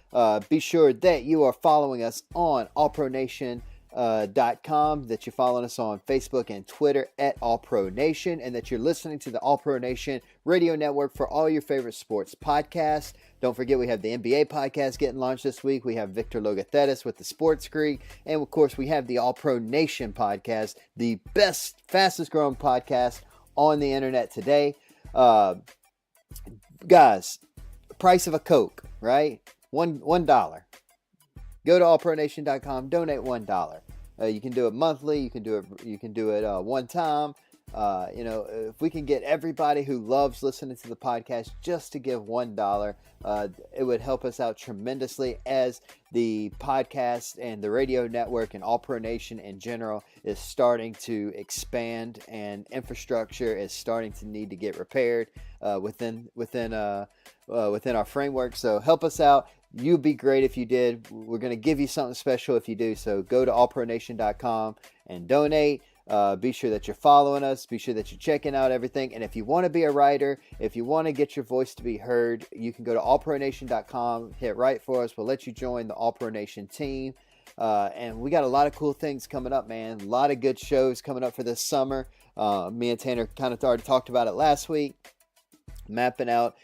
Be sure that you are following us on allpronation.com, that you're following us on Facebook and Twitter at allpronation, and that you're listening to the All Pro Nation radio network for all your favorite sports podcasts. Don't forget, we have the NBA podcast getting launched this week. We have Victor Logothetis with the Sports Creek. And, of course, we have the All Pro Nation podcast, the best, fastest-growing podcast on the internet today. Guys, price of a Coke, right? $1. Go to allpronation.com, donate $1. You can do it monthly. You can do it one time. If we can get everybody who loves listening to the podcast just to give $1, it would help us out tremendously, as the podcast and the radio network and All Pro Nation in general is starting to expand, and infrastructure is starting to need to get repaired within our framework. So help us out. You'd be great if you did. We're going to give you something special if you do. So go to allpronation.com and donate. Be sure that you're following us. Be sure that you're checking out everything. And if you want to be a writer, if you want to get your voice to be heard, you can go to allpronation.com, hit write for us. We'll let you join the All Pro Nation team. And we got a lot of cool things coming up, man. A lot of good shows coming up for this summer. Me and Tanner kind of already talked about it last week. Mapping out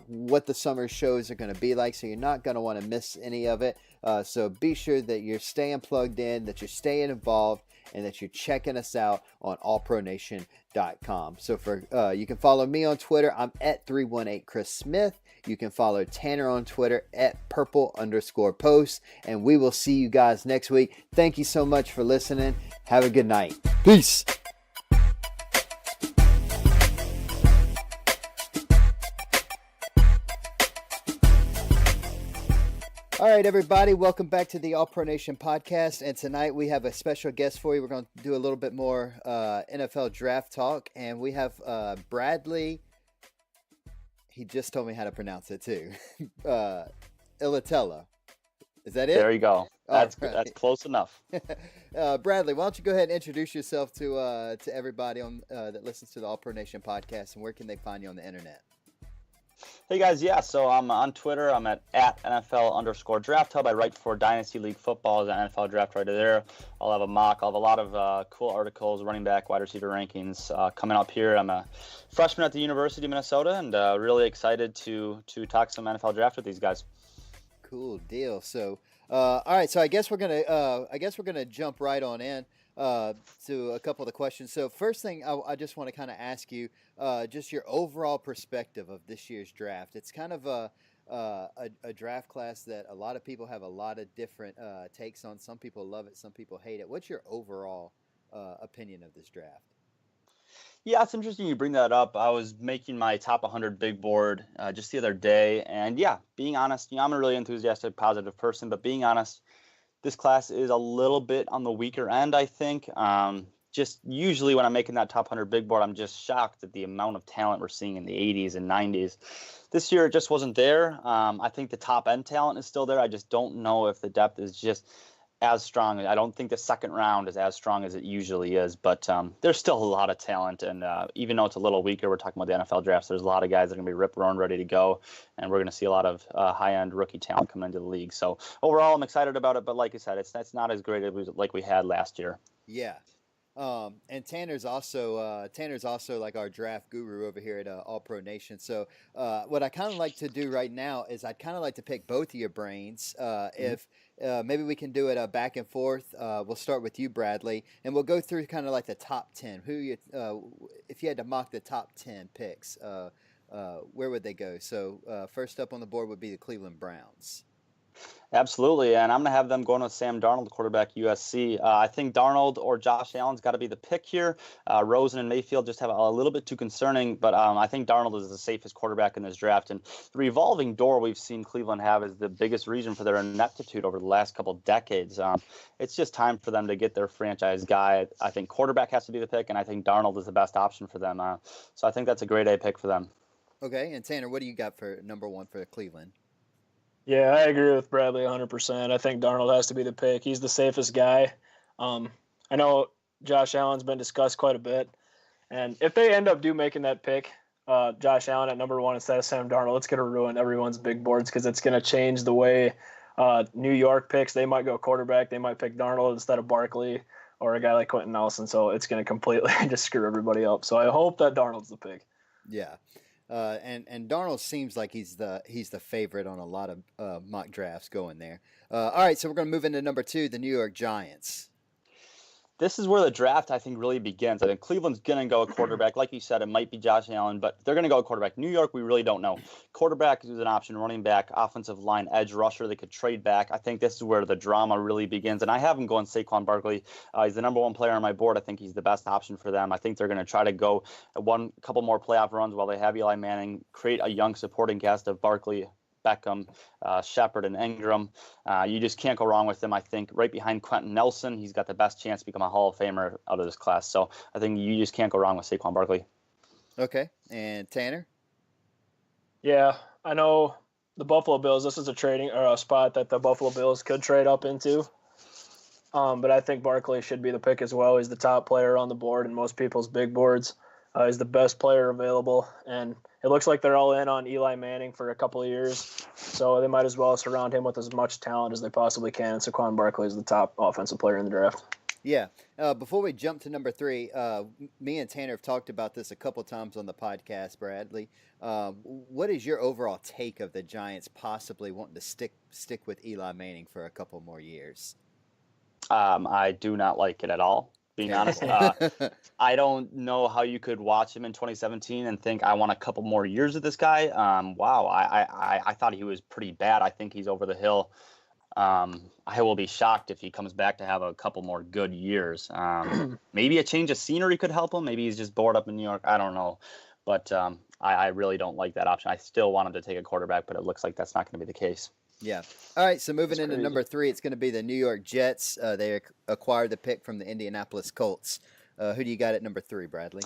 what the summer shows are going to be like, so you're not going to want to miss any of it. So be sure that you're staying plugged in, that you're staying involved, and that you're checking us out on allpronation.com. So you can follow me on Twitter. I'm at 318 Chris Smith. You can follow Tanner on Twitter at @purple_post. And we will see you guys next week. Thank you so much for listening. Have a good night. Peace. All right, everybody, welcome back to the All Pro Nation podcast. And tonight we have a special guest for you. We're going to do a little bit more NFL draft talk. And we have Bradley. He just told me how to pronounce it, too. Ylitalo. Is that it? There you go. That's right. That's close enough. Bradley, why don't you go ahead and introduce yourself to everybody on that listens to the All Pro Nation podcast, and where can they find you on the internet? Hey guys, so I'm on Twitter. I'm at NFL_Draft Hub. I write for Dynasty League Football as an NFL draft writer there. I'll have a mock. I'll have a lot of cool articles, running back, wide receiver rankings coming up here. I'm a freshman at the University of Minnesota, and really excited to talk some NFL draft with these guys. Cool deal. So, all right. So I guess we're gonna jump right on in to a couple of the questions. So first thing I just want to kind of ask you, just your overall perspective of this year's draft. It's kind of a draft class that a lot of people have a lot of different takes on. Some people love it, some people hate it. What's your overall opinion of this draft? Yeah, it's interesting you bring that up. I was making my top 100 big board just the other day, and yeah, being honest, I'm a really enthusiastic, positive person, but being honest, this class is a little bit on the weaker end, I think. Just usually when I'm making that top 100 big board, I'm just shocked at the amount of talent we're seeing in the 80s and 90s. This year, it just wasn't there. I think the top end talent is still there. I just don't know if the depth is just as strong. I don't think the second round is as strong as it usually is, but there's still a lot of talent. And even though it's a little weaker, we're talking about the NFL drafts, there's a lot of guys that are going to be rip-roaring, ready to go. And we're going to see a lot of high-end rookie talent come into the league. So overall, I'm excited about it. But like I said, it's not as great as like we had last year. Yeah. And Tanner's also like our draft guru over here at All Pro Nation. So what I kind of like to do right now is I'd kind of like to pick both of your brains. If maybe we can do it back and forth. We'll start with you, Bradley, and we'll go through kind of like the top 10. If you had to mock the top 10 picks, where would they go? So first up on the board would be the Cleveland Browns. Absolutely, and I'm going to have them going with Sam Darnold, quarterback USC. I think Darnold or Josh Allen's got to be the pick here. Rosen and Mayfield just have a little bit too concerning, but I think Darnold is the safest quarterback in this draft. And the revolving door we've seen Cleveland have is the biggest reason for their ineptitude over the last couple decades. It's just time for them to get their franchise guy. I think quarterback has to be the pick, and I think Darnold is the best option for them. So I think that's a grade A pick for them. Okay, and Tanner, what do you got for number one for Cleveland? Yeah, I agree with Bradley 100%. I think Darnold has to be the pick. He's the safest guy. I know Josh Allen's been discussed quite a bit. And if they end up making that pick, Josh Allen at number one instead of Sam Darnold, it's going to ruin everyone's big boards because it's going to change the way New York picks. They might go quarterback. They might pick Darnold instead of Barkley or a guy like Quentin Nelson. So it's going to completely just screw everybody up. So I hope that Darnold's the pick. Yeah. And Darnold seems like he's the favorite on a lot of mock drafts going there. All right, so we're going to move into number 2, the New York Giants. This is where the draft, I think, really begins. I think Cleveland's going to go a quarterback. Like you said, it might be Josh Allen, but they're going to go a quarterback. New York, we really don't know. Quarterback is an option, running back, offensive line, edge rusher. They could trade back. I think this is where the drama really begins. And I have him going Saquon Barkley. He's the number one player on my board. I think he's the best option for them. I think they're going to try to go couple more playoff runs while they have Eli Manning, create a young supporting cast of Barkley, Beckham, Shepard, and Ingram. You just can't go wrong with them. I think right behind Quentin Nelson, he's got the best chance to become a Hall of Famer out of this class. So I think you just can't go wrong with Saquon Barkley. Okay. And Tanner? Yeah, I know the Buffalo Bills, this is a spot that the Buffalo Bills could trade up into. But I think Barkley should be the pick as well. He's the top player on the board in most people's big boards. He's the best player available, and it looks like they're all in on Eli Manning for a couple of years, so they might as well surround him with as much talent as they possibly can. Saquon Barkley is the top offensive player in the draft. Yeah. Before we jump to number 3, me and Tanner have talked about this a couple times on the podcast, Bradley. What is your overall take of the Giants possibly wanting to stick with Eli Manning for a couple more years? I do not like it at all. Being honest, I don't know how you could watch him in 2017 and think I want a couple more years of this guy. Wow, I thought he was pretty bad. I think he's over the hill. I will be shocked if he comes back to have a couple more good years. Maybe a change of scenery could help him. Maybe he's just bored up in New York. I don't know. But I really don't like that option. I still want him to take a quarterback, but it looks like that's not going to be the case. Yeah. All right. So moving That's into crazy. number 3, it's going to be the New York Jets. They acquired the pick from the Indianapolis Colts. Who do you got at number 3, Bradley?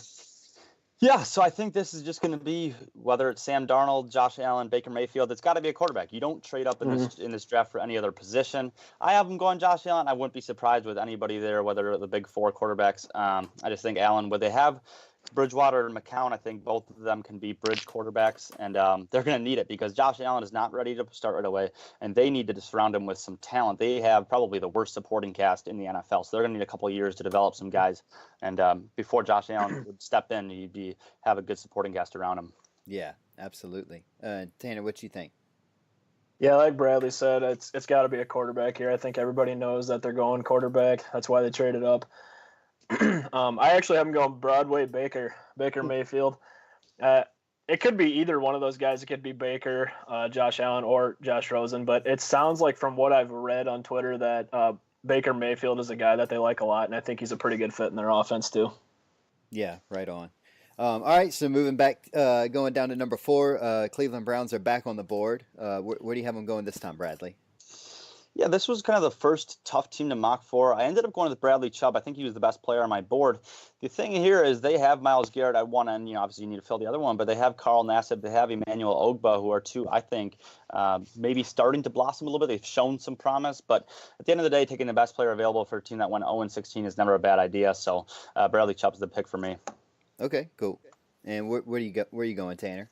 Yeah, so I think this is just going to be whether it's Sam Darnold, Josh Allen, Baker Mayfield. It's got to be a quarterback. You don't trade up in this draft for any other position. I have him going Josh Allen. I wouldn't be surprised with anybody there, whether the big 4 quarterbacks. I just think Allen, would they have Bridgewater and McCown, I think both of them can be bridge quarterbacks, and they're going to need it because Josh Allen is not ready to start right away, and they need to surround him with some talent. They have probably the worst supporting cast in the NFL, so they're going to need a couple of years to develop some guys. And before Josh Allen would step in, you'd have a good supporting cast around him. Yeah, absolutely. Tanner, what you think? Yeah, like Bradley said, it's got to be a quarterback here. I think everybody knows that they're going quarterback. That's why they traded up. I actually have him going Broadway Baker Mayfield. It could be either one of those guys. It could be Baker, Josh Allen, or Josh Rosen. But it sounds like from what I've read on Twitter that Baker Mayfield is a guy that they like a lot, and I think he's a pretty good fit in their offense too. Yeah, right on. All right, so moving back, going down to number 4, Cleveland Browns are back on the board. Where do you have them going this time, Bradley? Yeah, this was kind of the first tough team to mock for. I ended up going with Bradley Chubb. I think he was the best player on my board. The thing here is they have Myles Garrett at one end. Obviously you need to fill the other one, but they have Carl Nassib. They have Emmanuel Ogbah, who are two, I think, maybe starting to blossom a little bit. They've shown some promise, but at the end of the day, taking the best player available for a team that went 0-16 is never a bad idea. So Bradley Chubb's the pick for me. Okay, cool. And where are you going, Tanner?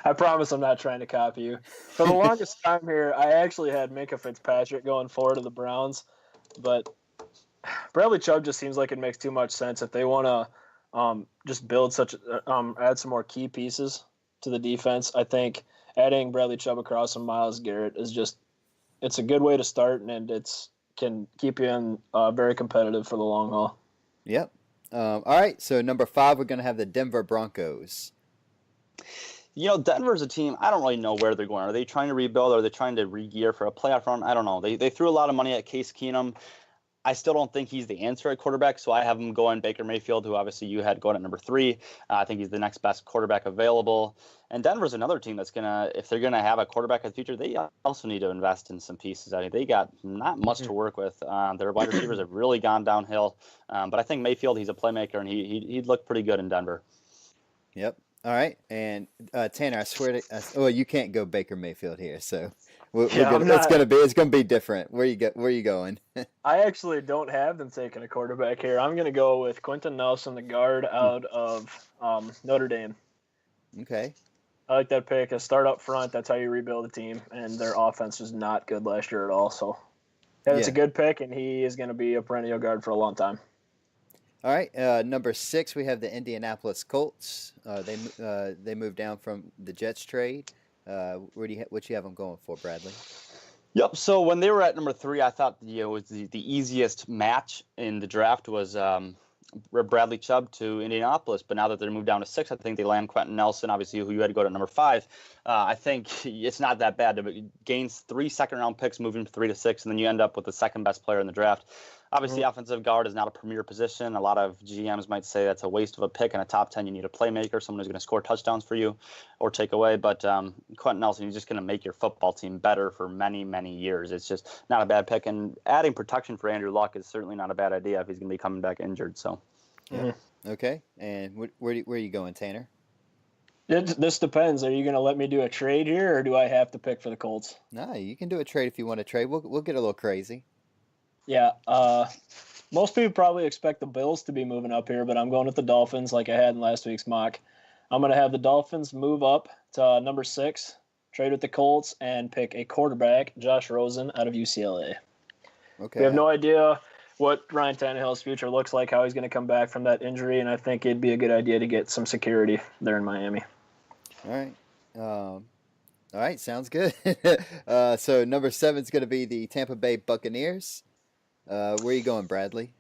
I promise I'm not trying to copy you. For the longest time here, I actually had Minkah Fitzpatrick going forward to the Browns, but Bradley Chubb just seems like it makes too much sense if they want to just build add some more key pieces to the defense. I think adding Bradley Chubb across from Myles Garrett it's a good way to start, and it's can keep you in very competitive for the long haul. Yep. All right, so number 5, we're going to have the Denver Broncos. Denver's a team, I don't really know where they're going. Are they trying to rebuild? Are they trying to re-gear for a playoff run? I don't know. They threw a lot of money at Case Keenum. I still don't think he's the answer at quarterback, so I have him going Baker Mayfield, who obviously you had going at number 3. I think he's the next best quarterback available. And Denver's another team that's if they're going to have a quarterback in the future, they also need to invest in some pieces. I mean, they got not much to work with. Their wide receivers have really gone downhill. But I think Mayfield, he's a playmaker, and he'd look pretty good in Denver. Yep. All right, and Tanner, I swear you can't go Baker Mayfield here, so it's gonna be different. Where you going? I actually don't have them taking a quarterback here. I'm gonna go with Quentin Nelson, the guard out of Notre Dame. Okay. I like that pick. A start up front. That's how you rebuild a team, and their offense was not good last year at all. So, it's a good pick, and he is going to be a perennial guard for a long time. All right, number 6, we have the Indianapolis Colts. They moved down from the Jets trade. What you have them going for, Bradley? Yep. So when they were at number 3, I thought it was the easiest match in the draft was Bradley Chubb to Indianapolis. But now that they're moved down to 6, I think they land Quentin Nelson, obviously, who you had to go to number 5. I think it's not that bad to gain 3 second-round picks moving from 3 to 6, and then you end up with the second best player in the draft. Obviously, offensive guard is not a premier position. A lot of GMs might say that's a waste of a pick. In a top 10, you need a playmaker, someone who's going to score touchdowns for you or take away. But Quentin Nelson, he's just going to make your football team better for many, many years. It's just not a bad pick. And adding protection for Andrew Luck is certainly not a bad idea if he's going to be coming back injured. So, Okay. And where are you going, Tanner? This depends. Are you going to let me do a trade here, or do I have to pick for the Colts? No, you can do a trade if you want to trade. We'll get a little crazy. Yeah, most people probably expect the Bills to be moving up here, but I'm going with the Dolphins like I had in last week's mock. I'm going to have the Dolphins move up to number 6, trade with the Colts, and pick a quarterback, Josh Rosen, out of UCLA. Okay. We have no idea what Ryan Tannehill's future looks like, how he's going to come back from that injury, and I think it'd be a good idea to get some security there in Miami. All right, sounds good. So number 7 is going to be the Tampa Bay Buccaneers. Where are you going, Bradley?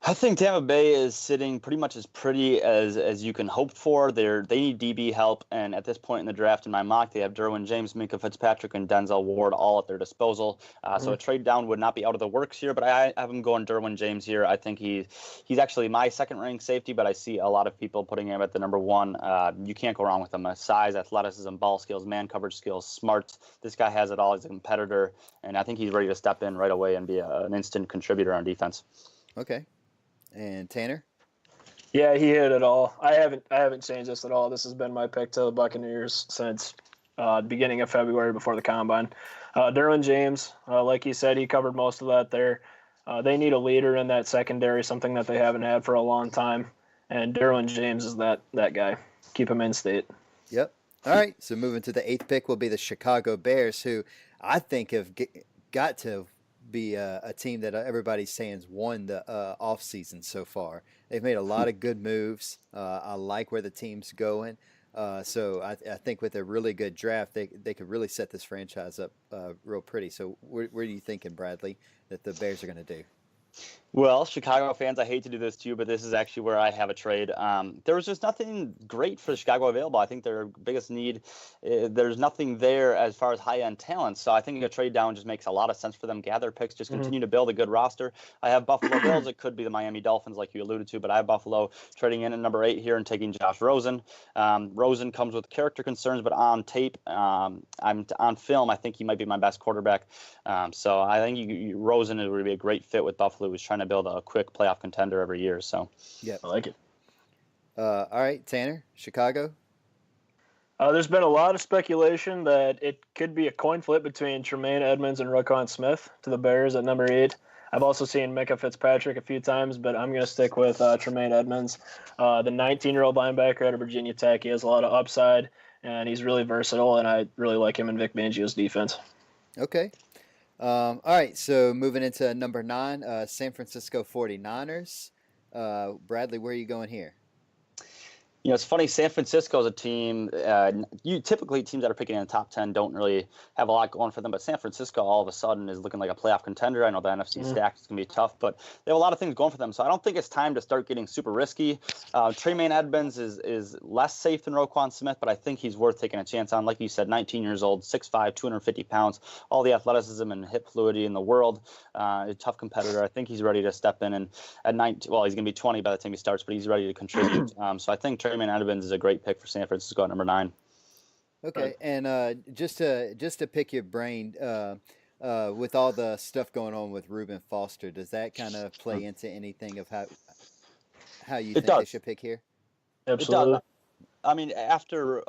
I think Tampa Bay is sitting pretty much as pretty as you can hope for. They need DB help, and at this point in the draft, in my mock, they have Derwin James, Minka Fitzpatrick, and Denzel Ward all at their disposal. So a trade down would not be out of the works here, but I have him going Derwin James here. I think he's actually my second-ranked safety, but I see a lot of people putting him at the number one. You can't go wrong with him. Size, athleticism, ball skills, man coverage skills, smart. This guy has it all. He's a competitor, and I think he's ready to step in right away and be an instant contributor on defense. Okay. And Tanner? Yeah, he hit it all. I haven't changed this at all. This has been my pick to the Buccaneers since the beginning of February before the Combine. Derwin James, like you said, he covered most of that there. They need a leader in that secondary, something that they haven't had for a long time. And Derwin James is that guy. Keep him in state. Yep. All right. So moving to the 8th pick will be the Chicago Bears, who I think have got to be a team that everybody's saying has won the offseason so far. They've made a lot of good moves. I like where the team's going. So I think with a really good draft, they could really set this franchise up real pretty. So where are you thinking, Bradley, that the Bears are going to do? Well, Chicago fans, I hate to do this to you, but this is actually where I have a trade. There was just nothing great for Chicago available. I think their biggest need, there's nothing there as far as high-end talent. So I think a trade down just makes a lot of sense for them. Gather picks, just continue to build a good roster. I have Buffalo Bills. It could be the Miami Dolphins, like you alluded to, but I have Buffalo trading in at number 8 here and taking Josh Rosen. Rosen comes with character concerns, but on tape, I'm on film, I think he might be my best quarterback. So I think Rosen would be a great fit with Buffalo, who's trying to build a quick playoff contender every year. So yeah, I like it. All right, Tanner, Chicago. There's been a lot of speculation that it could be a coin flip between Tremaine Edmonds and Roquan Smith to the Bears at number 8. I've also seen Minka Fitzpatrick a few times, but I'm going to stick with Tremaine Edmonds, the 19-year-old linebacker out of Virginia Tech. He has a lot of upside, and he's really versatile, and I really like him in Vic Fangio's defense. Okay. All right, so moving into number 9, San Francisco 49ers. Bradley, where are you going here? You know, it's funny. San Francisco is a team. Typically teams that are picking in the top 10 don't really have a lot going for them. But San Francisco, all of a sudden, is looking like a playoff contender. I know the NFC stack is going to be tough, but they have a lot of things going for them. So I don't think it's time to start getting super risky. Tremaine Edmonds is less safe than Roquan Smith, but I think he's worth taking a chance on. Like you said, 19 years old, 6'5", 250 pounds, all the athleticism and hip fluidity in the world. A tough competitor. I think he's ready to step in. And at 19, well, he's going to be 20 by the time he starts, but he's ready to contribute. So I think Tremaine Edmonds is a great pick for San Francisco at number 9. Okay, and just to pick your brain, with all the stuff going on with Reuben Foster, does that kind of play into anything of how you think they should pick here? Absolutely. It does. I mean, after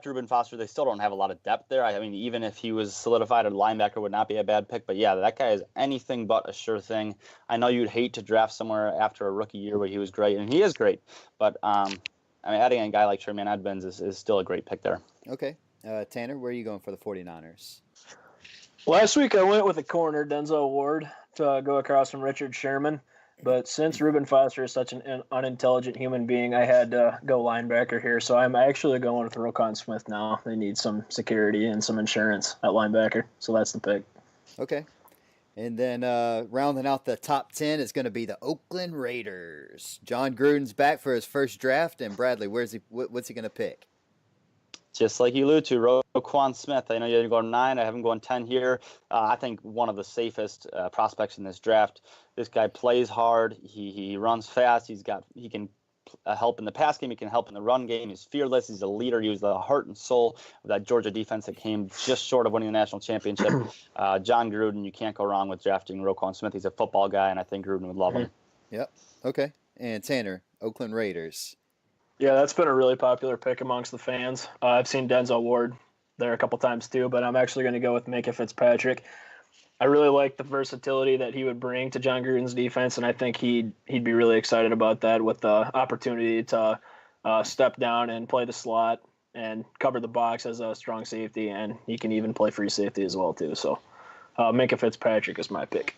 Reuben Foster, they still don't have a lot of depth there. I mean, even if he was solidified, a linebacker would not be a bad pick. But yeah, that guy is anything but a sure thing. I know you'd hate to draft somewhere after a rookie year where he was great, and he is great. But I mean, adding a guy like Tremaine Edmonds is still a great pick there. Okay. Tanner, where are you going for the 49ers? Last week I went with a corner, Denzel Ward, to go across from Richard Sherman. But since Reuben Foster is such an unintelligent human being, I had to go linebacker here. So I'm actually going with Roquan Smith now. They need some security and some insurance at linebacker. So that's the pick. Okay. And then rounding out the top 10 is going to be the Oakland Raiders. John Gruden's back for his first draft, and Bradley, what's he going to pick? Just like you alluded to, Roquan Smith. I know you're going 9. I have him going 10 here. I think one of the safest prospects in this draft. This guy plays hard. He runs fast. He can help in the pass game. He can help in the run game. He's fearless. He's a leader. He was the heart and soul of that Georgia defense that came just short of winning the national championship. John Gruden, you can't go wrong with drafting Roquan Smith. He's a football guy, and I think Gruden would love him. Yep. Okay. And Tanner, Oakland Raiders. Yeah, that's been a really popular pick amongst the fans. I've seen Denzel Ward there a couple times too, but I'm actually going to go with Minka Fitzpatrick. I really like the versatility that he would bring to John Gruden's defense, and I think he'd be really excited about that with the opportunity to step down and play the slot and cover the box as a strong safety, and he can even play free safety as well too. So Minka Fitzpatrick is my pick.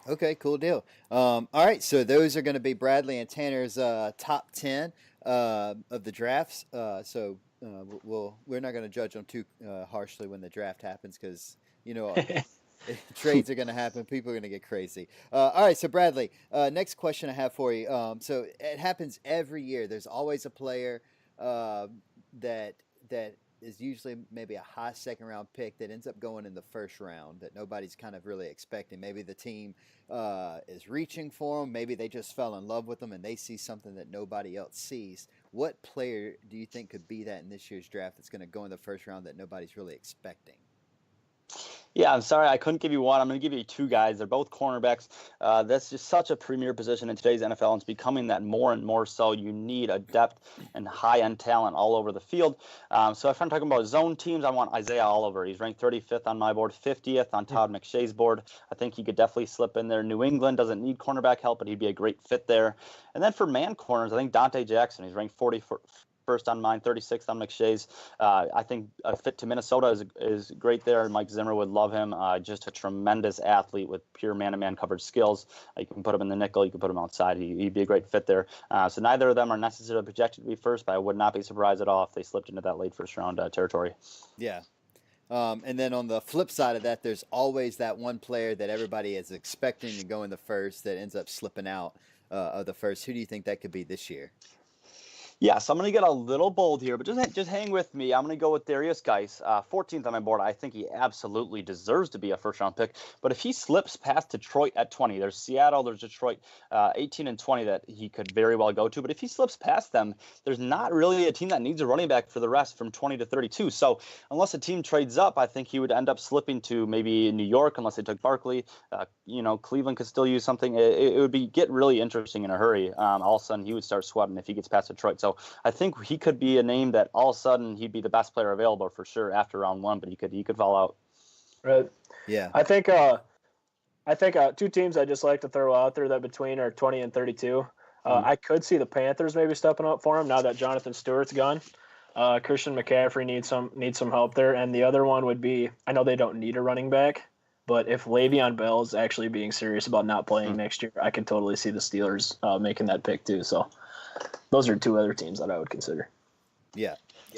Okay, cool deal. All right, so those are going to be Bradley and Tanner's top 10 of the drafts. So we're not going to judge them too harshly when the draft happens because, you know, Trades are going to happen. People are going to get crazy. All right, so Bradley, next question I have for you. So it happens every year. There's always a player that is usually maybe a high second round pick that ends up going in the first round that nobody's kind of really expecting. Maybe the team is reaching for them. Maybe they just fell in love with them and they see something that nobody else sees. What player do you think could be that in this year's draft that's going to go in the first round that nobody's really expecting? Yeah, I'm sorry I couldn't give you one. I'm going to give you two guys. They're both cornerbacks. That's just such a premier position in today's NFL, and it's becoming that more and more so. You need a depth and high-end talent all over the field. So if I'm talking about zone teams, I want Isaiah Oliver. He's ranked 35th on my board, 50th on Todd McShay's board. I think he could definitely slip in there. New England doesn't need cornerback help, but he'd be a great fit there. And then for man corners, I think Dante Jackson. He's ranked 41st on mine, 36th on McShay's. I think a fit to Minnesota is great there. Mike Zimmer would love him. Just a tremendous athlete with pure man-to-man coverage skills. You can put him in the nickel. You can put him outside. He'd be a great fit there. So neither of them are necessarily projected to be first, but I would not be surprised at all if they slipped into that late first-round territory. Yeah. And then on the flip side of that, there's always that one player that everybody is expecting to go in the first that ends up slipping out of the first. Who do you think that could be this year? Yeah, so I'm going to get a little bold here, but just hang with me. I'm going to go with Darius Geis, 14th on my board. I think he absolutely deserves to be a first-round pick. But if he slips past Detroit at 20, there's Seattle, there's Detroit, 18 and 20 that he could very well go to. But if he slips past them, there's not really a team that needs a running back for the rest from 20 to 32. So unless a team trades up, I think he would end up slipping to maybe New York unless they took Barkley. Cleveland could still use something. It would get really interesting in a hurry. All of a sudden, he would start sweating if he gets past Detroit. So I think he could be a name that all of a sudden he'd be the best player available for sure after round one, but he could fall out. Right. Yeah. I think two teams I just like to throw out there that between are 20 and 32. I could see the Panthers maybe stepping up for him now that Jonathan Stewart's gone. Christian McCaffrey needs some help there, and the other one would be, I know they don't need a running back, but if Le'Veon Bell is actually being serious about not playing next year, I can totally see the Steelers making that pick too. So those are two other teams that I would consider. Yeah.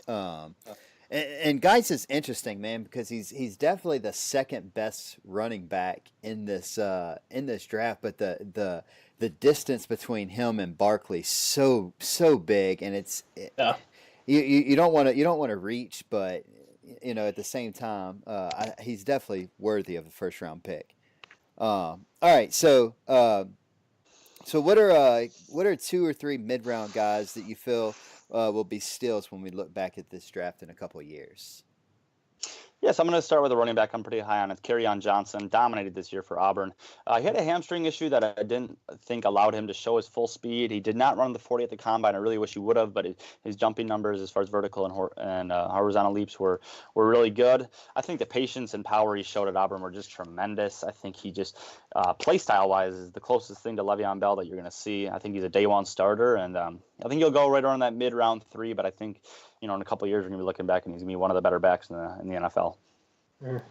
And Geis is interesting, man, because he's definitely the second best running back in this draft, but the distance between him and Barkley so big, and you don't want to reach, but at the same time, he's definitely worthy of a first round pick. All right, so what are two or three mid round guys that you feel will be steals when we look back at this draft in a couple of years? Yes, I'm going to start with a running back I'm pretty high on. It's Kerryon Johnson, dominated this year for Auburn. He had a hamstring issue that I didn't think allowed him to show his full speed. He did not run the 40 at the combine. I really wish he would have, but his jumping numbers as far as vertical and horizontal leaps were really good. I think the patience and power he showed at Auburn were just tremendous. I think he just, play style-wise, is the closest thing to Le'Veon Bell that you're going to see. I think he's a day-one starter, and I think he'll go right around that mid-round 3, but I think in a couple of years, we're going to be looking back and he's going to be one of the better backs in the NFL. Okay.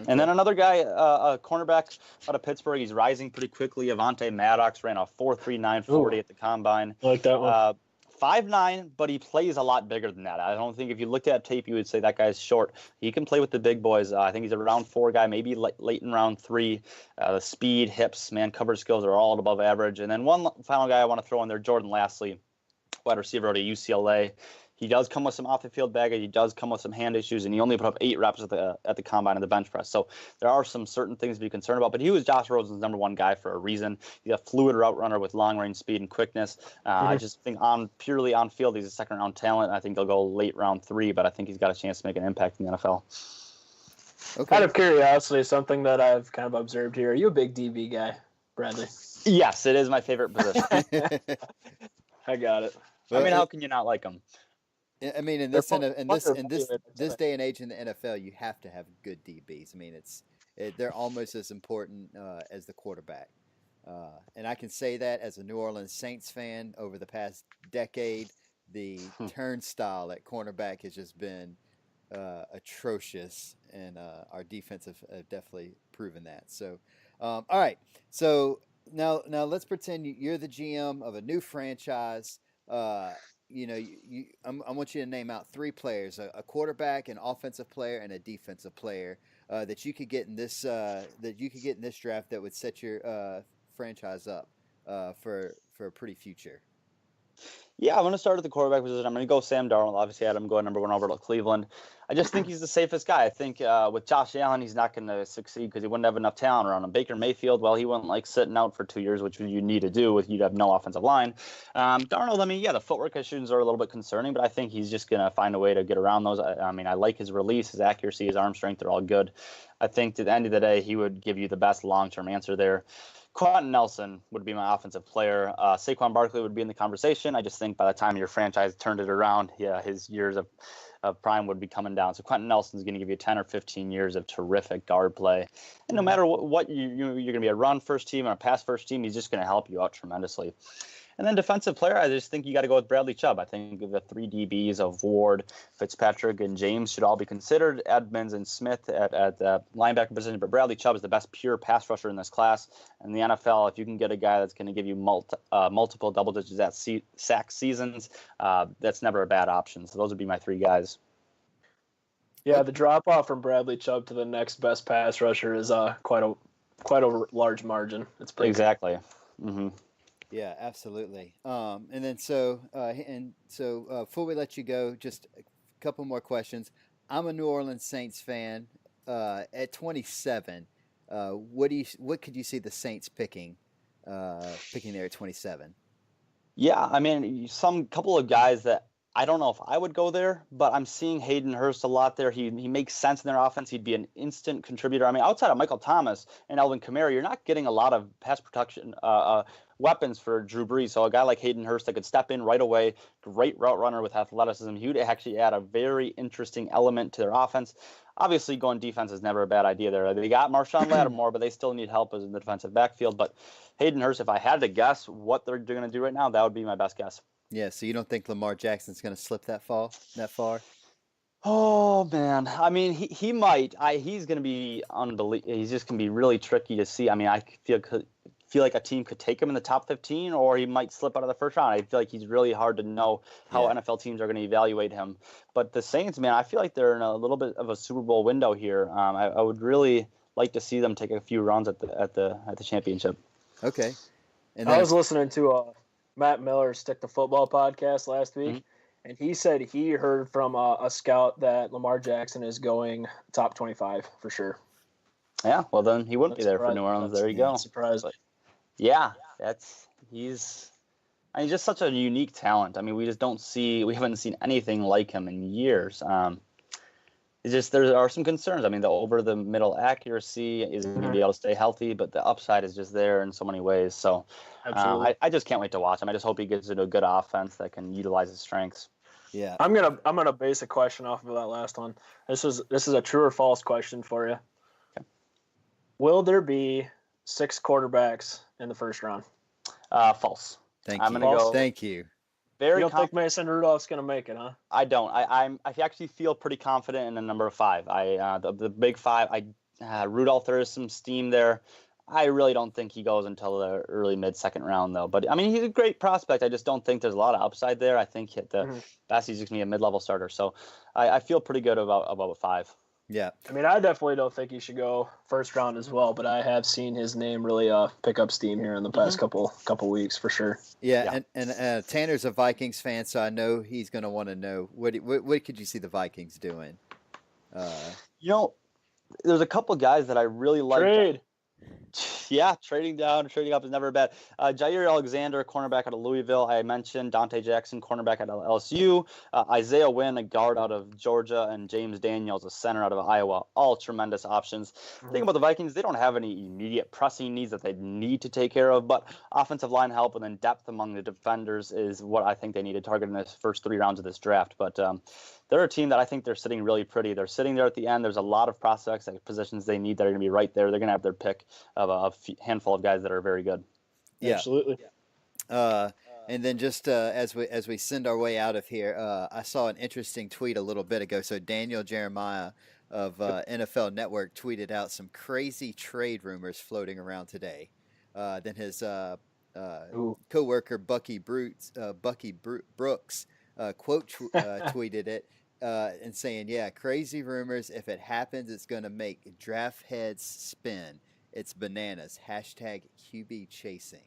And then another guy, a cornerback out of Pittsburgh, he's rising pretty quickly. Avonte Maddox ran a 4.39 40 at the combine. I like that one. 5'9", but he plays a lot bigger than that. I don't think if you looked at tape, you would say that guy's short. He can play with the big boys. I think he's a round 4 guy, maybe late in round 3. The speed, hips, man coverage skills are all above average. And then one final guy I want to throw in there, Jordan Lastly, wide receiver out of UCLA. He does come with some off-the-field baggage. He does come with some hand issues, and he only put up 8 reps at the combine and the bench press. So there are some certain things to be concerned about. But he was Josh Rosen's number 1 guy for a reason. He's a fluid route runner with long-range speed and quickness. I just think purely on field, he's a second-round talent. I think he'll go late round 3, but I think he's got a chance to make an impact in the NFL. Okay. Out of curiosity, something that I've kind of observed here. Are you a big DB guy, Bradley? Yes, it is my favorite position. I got it. I mean, how can you not like him? I mean, in this day and age in the NFL, you have to have good DBs. I mean, they're almost as important as the quarterback. And I can say that as a New Orleans Saints fan over the past decade, the turnstile at cornerback has just been atrocious, and our defense have definitely proven that. So, all right. So now let's pretend you're the GM of a new franchise. I want you to name out 3 players: a quarterback, an offensive player, and a defensive player that you could get in this draft that would set your franchise up for a pretty future? Yeah, I'm going to start at the quarterback position. I'm going to go Sam Darnold. Obviously, I had him going number 1 over to Cleveland. I just think he's the safest guy. I think with Josh Allen, he's not going to succeed because he wouldn't have enough talent around him. Baker Mayfield, well, he wouldn't like sitting out for 2 years, which you need to do if you'd have no offensive line. Darnold, I mean, yeah, the footwork issues are a little bit concerning, but I think he's just going to find a way to get around those. I mean, I like his release, his accuracy, his arm strength. They're all good. I think at the end of the day, he would give you the best long-term answer there. Quentin Nelson would be my offensive player. Saquon Barkley would be in the conversation. I just think by the time your franchise turned it around, yeah, his years of prime would be coming down. So Quentin Nelson's going to give you 10 or 15 years of terrific guard play. And no matter what you're going to be a run first team or a pass first team, he's just going to help you out tremendously. And then defensive player, I just think you got to go with Bradley Chubb. I think the 3 DBs of Ward, Fitzpatrick, and James should all be considered. Edmonds and Smith at the linebacker position. But Bradley Chubb is the best pure pass rusher in this class. In the NFL, if you can get a guy that's going to give you multiple double digits at sack seasons, that's never a bad option. So those would be my 3 guys. Yeah, the drop off from Bradley Chubb to the next best pass rusher is quite a large margin. It's pretty exactly. Mm-hmm. Yeah, absolutely. And then before we let you go, just a couple more questions. I'm a New Orleans Saints fan. At 27, what could you see the Saints picking there at 27? Yeah, I mean, couple of guys that I don't know if I would go there, but I'm seeing Hayden Hurst a lot there. He makes sense in their offense. He'd be an instant contributor. I mean, outside of Michael Thomas and Alvin Kamara, you're not getting a lot of pass protection weapons for Drew Brees. So a guy like Hayden Hurst that could step in right away, great route runner with athleticism, he would actually add a very interesting element to their offense. Obviously, going defense is never a bad idea there. They got Marshawn Lattimore, but they still need help in the defensive backfield. But Hayden Hurst, if I had to guess what they're going to do right now, that would be my best guess. Yeah, so you don't think Lamar Jackson's going to slip that far? Oh man, I mean he might. He's going to be unbelievable. He's just going to be really tricky to see. I mean, I feel like a team could take him in the top 15, or he might slip out of the first round. I feel like he's really hard to know how NFL teams are going to evaluate him. But the Saints, man, I feel like they're in a little bit of a Super Bowl window here. I would really like to see them take a few runs at the championship. Okay. And I was listening to Matt Miller's Stick to Football podcast last week, and he said he heard from a scout that Lamar Jackson is going top 25 for sure. Yeah, well then he wouldn't be there for New Orleans. There you go. Surprised. Yeah, he's just such a unique talent. I mean, we haven't seen anything like him in years. There are some concerns. I mean, the over the middle accuracy is going to be able to stay healthy, but the upside is just there in so many ways. So I just can't wait to watch him. I just hope he gets into a good offense that can utilize his strengths. Yeah. I'm gonna base a question off of that last one. This is a true or false question for you. Okay. Will there be 6 quarterbacks in the first round? False. Thank I'm you. gonna go. Thank you. You don't think Mason Rudolph's going to make it, huh? I don't. I actually feel pretty confident in the number 5. The big 5. Rudolph, there is some steam there. I really don't think he goes until the early mid-second round, though. But I mean, he's a great prospect. I just don't think there's a lot of upside there. I think at the best he's just going to be a mid-level starter. So I feel pretty good about 5. Yeah. I mean, I definitely don't think he should go first round as well, but I have seen his name really pick up steam here in the past couple weeks for sure. Yeah. And Tanner's a Vikings fan, so I know he's going to want to know what could you see the Vikings doing? There's a couple guys that I really like. Trade. Yeah, trading down, trading up is never bad. Jair Alexander, cornerback out of Louisville. I mentioned Dante Jackson, cornerback out of LSU. Isaiah Wynn, a guard out of Georgia, and James Daniels, a center out of Iowa. All tremendous options. The thing about the Vikings, they don't have any immediate pressing needs that they need to take care of, but offensive line help and then depth among the defenders is what I think they need to target in this first 3 rounds of this draft. But they're a team that I think they're sitting really pretty. They're sitting there at the end. There's a lot of prospects at positions they need that are going to be right there. They're going to have their pick of a handful of guys that are very good. Yeah, absolutely. And then just as we send our way out of here, I saw an interesting tweet a little bit ago. So Daniel Jeremiah of NFL Network tweeted out some crazy trade rumors floating around today. Then his coworker Bucky Brooks tweeted it. and saying, yeah, crazy rumors. If it happens, it's going to make draft heads spin. It's bananas. Hashtag QB chasing.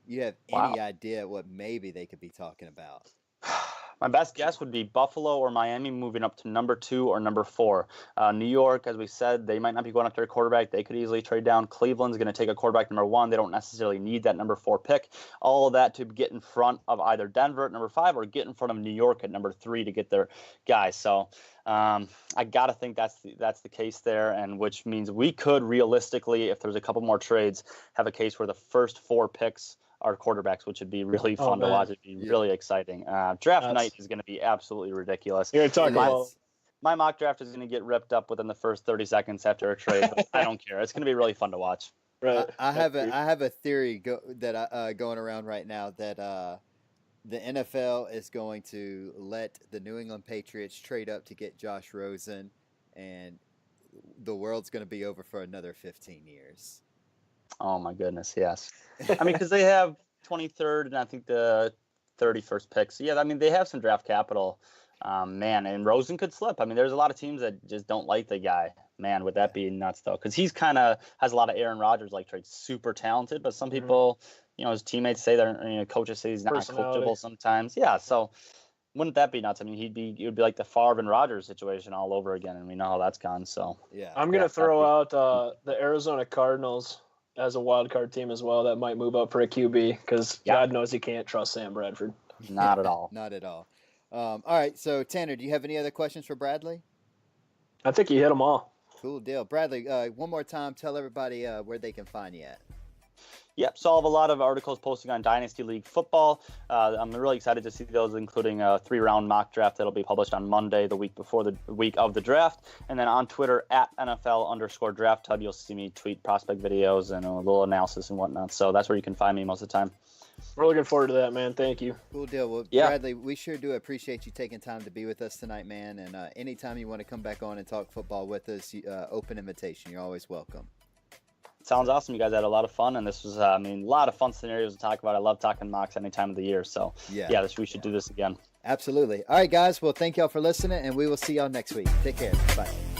You have any idea what maybe they could be talking about? My best guess would be Buffalo or Miami moving up to number 2 or number 4. New York, as we said, they might not be going after a quarterback. They could easily trade down. Cleveland's going to take a quarterback number 1. They don't necessarily need that number 4 pick. All of that to get in front of either Denver at number 5 or get in front of New York at number 3 to get their guys. So I got to think that's the case there, and which means we could realistically, if there's a couple more trades, have a case where the first 4 picks are quarterbacks, which would be really fun to watch. It'd be really exciting. Draft night is going to be absolutely ridiculous. You're talking about my mock draft is going to get ripped up within the first 30 seconds after a trade. But I don't care. It's going to be really fun to watch. Right. I have a theory going around right now that the NFL is going to let the New England Patriots trade up to get Josh Rosen, and the world's going to be over for another 15 years. Oh my goodness, yes. I mean, because they have 23rd and I think the 31st picks. Yeah, I mean, they have some draft capital, man. And Rosen could slip. I mean, there's a lot of teams that just don't like the guy. Man, would that be nuts though? Because he's kind of has a lot of Aaron Rodgers like traits, super talented. But some people, his teammates say coaches say he's not coachable sometimes. Yeah, so wouldn't that be nuts? I mean, it would be like the Favre and Rodgers situation all over again, and we know how that's gone. So yeah, I'm gonna throw out the Arizona Cardinals as a wild card team as well that might move up for a QB because God knows you can't trust Sam Bradford. Not at all. Not at all. All right, so Tanner, do you have any other questions for Bradley? I think you hit them all. Cool deal. Bradley, one more time, tell everybody where they can find you at. Yep, so I'll have a lot of articles posting on Dynasty League Football. I'm really excited to see those, including a 3-round mock draft that'll be published on Monday, the week before the week of the draft. And then on Twitter, at NFL_DraftHub, you'll see me tweet prospect videos and a little analysis and whatnot. So that's where you can find me most of the time. We're looking forward to that, man. Thank you. Cool deal. Well, Bradley, we sure do appreciate you taking time to be with us tonight, man. And anytime you want to come back on and talk football with us, open invitation. You're always welcome. Sounds awesome. You guys had a lot of fun, and this was, a lot of fun scenarios to talk about. I love talking mocks any time of the year. So, we should do this again. Absolutely. All right, guys. Well, thank y'all for listening, and we will see y'all next week. Take care. Bye.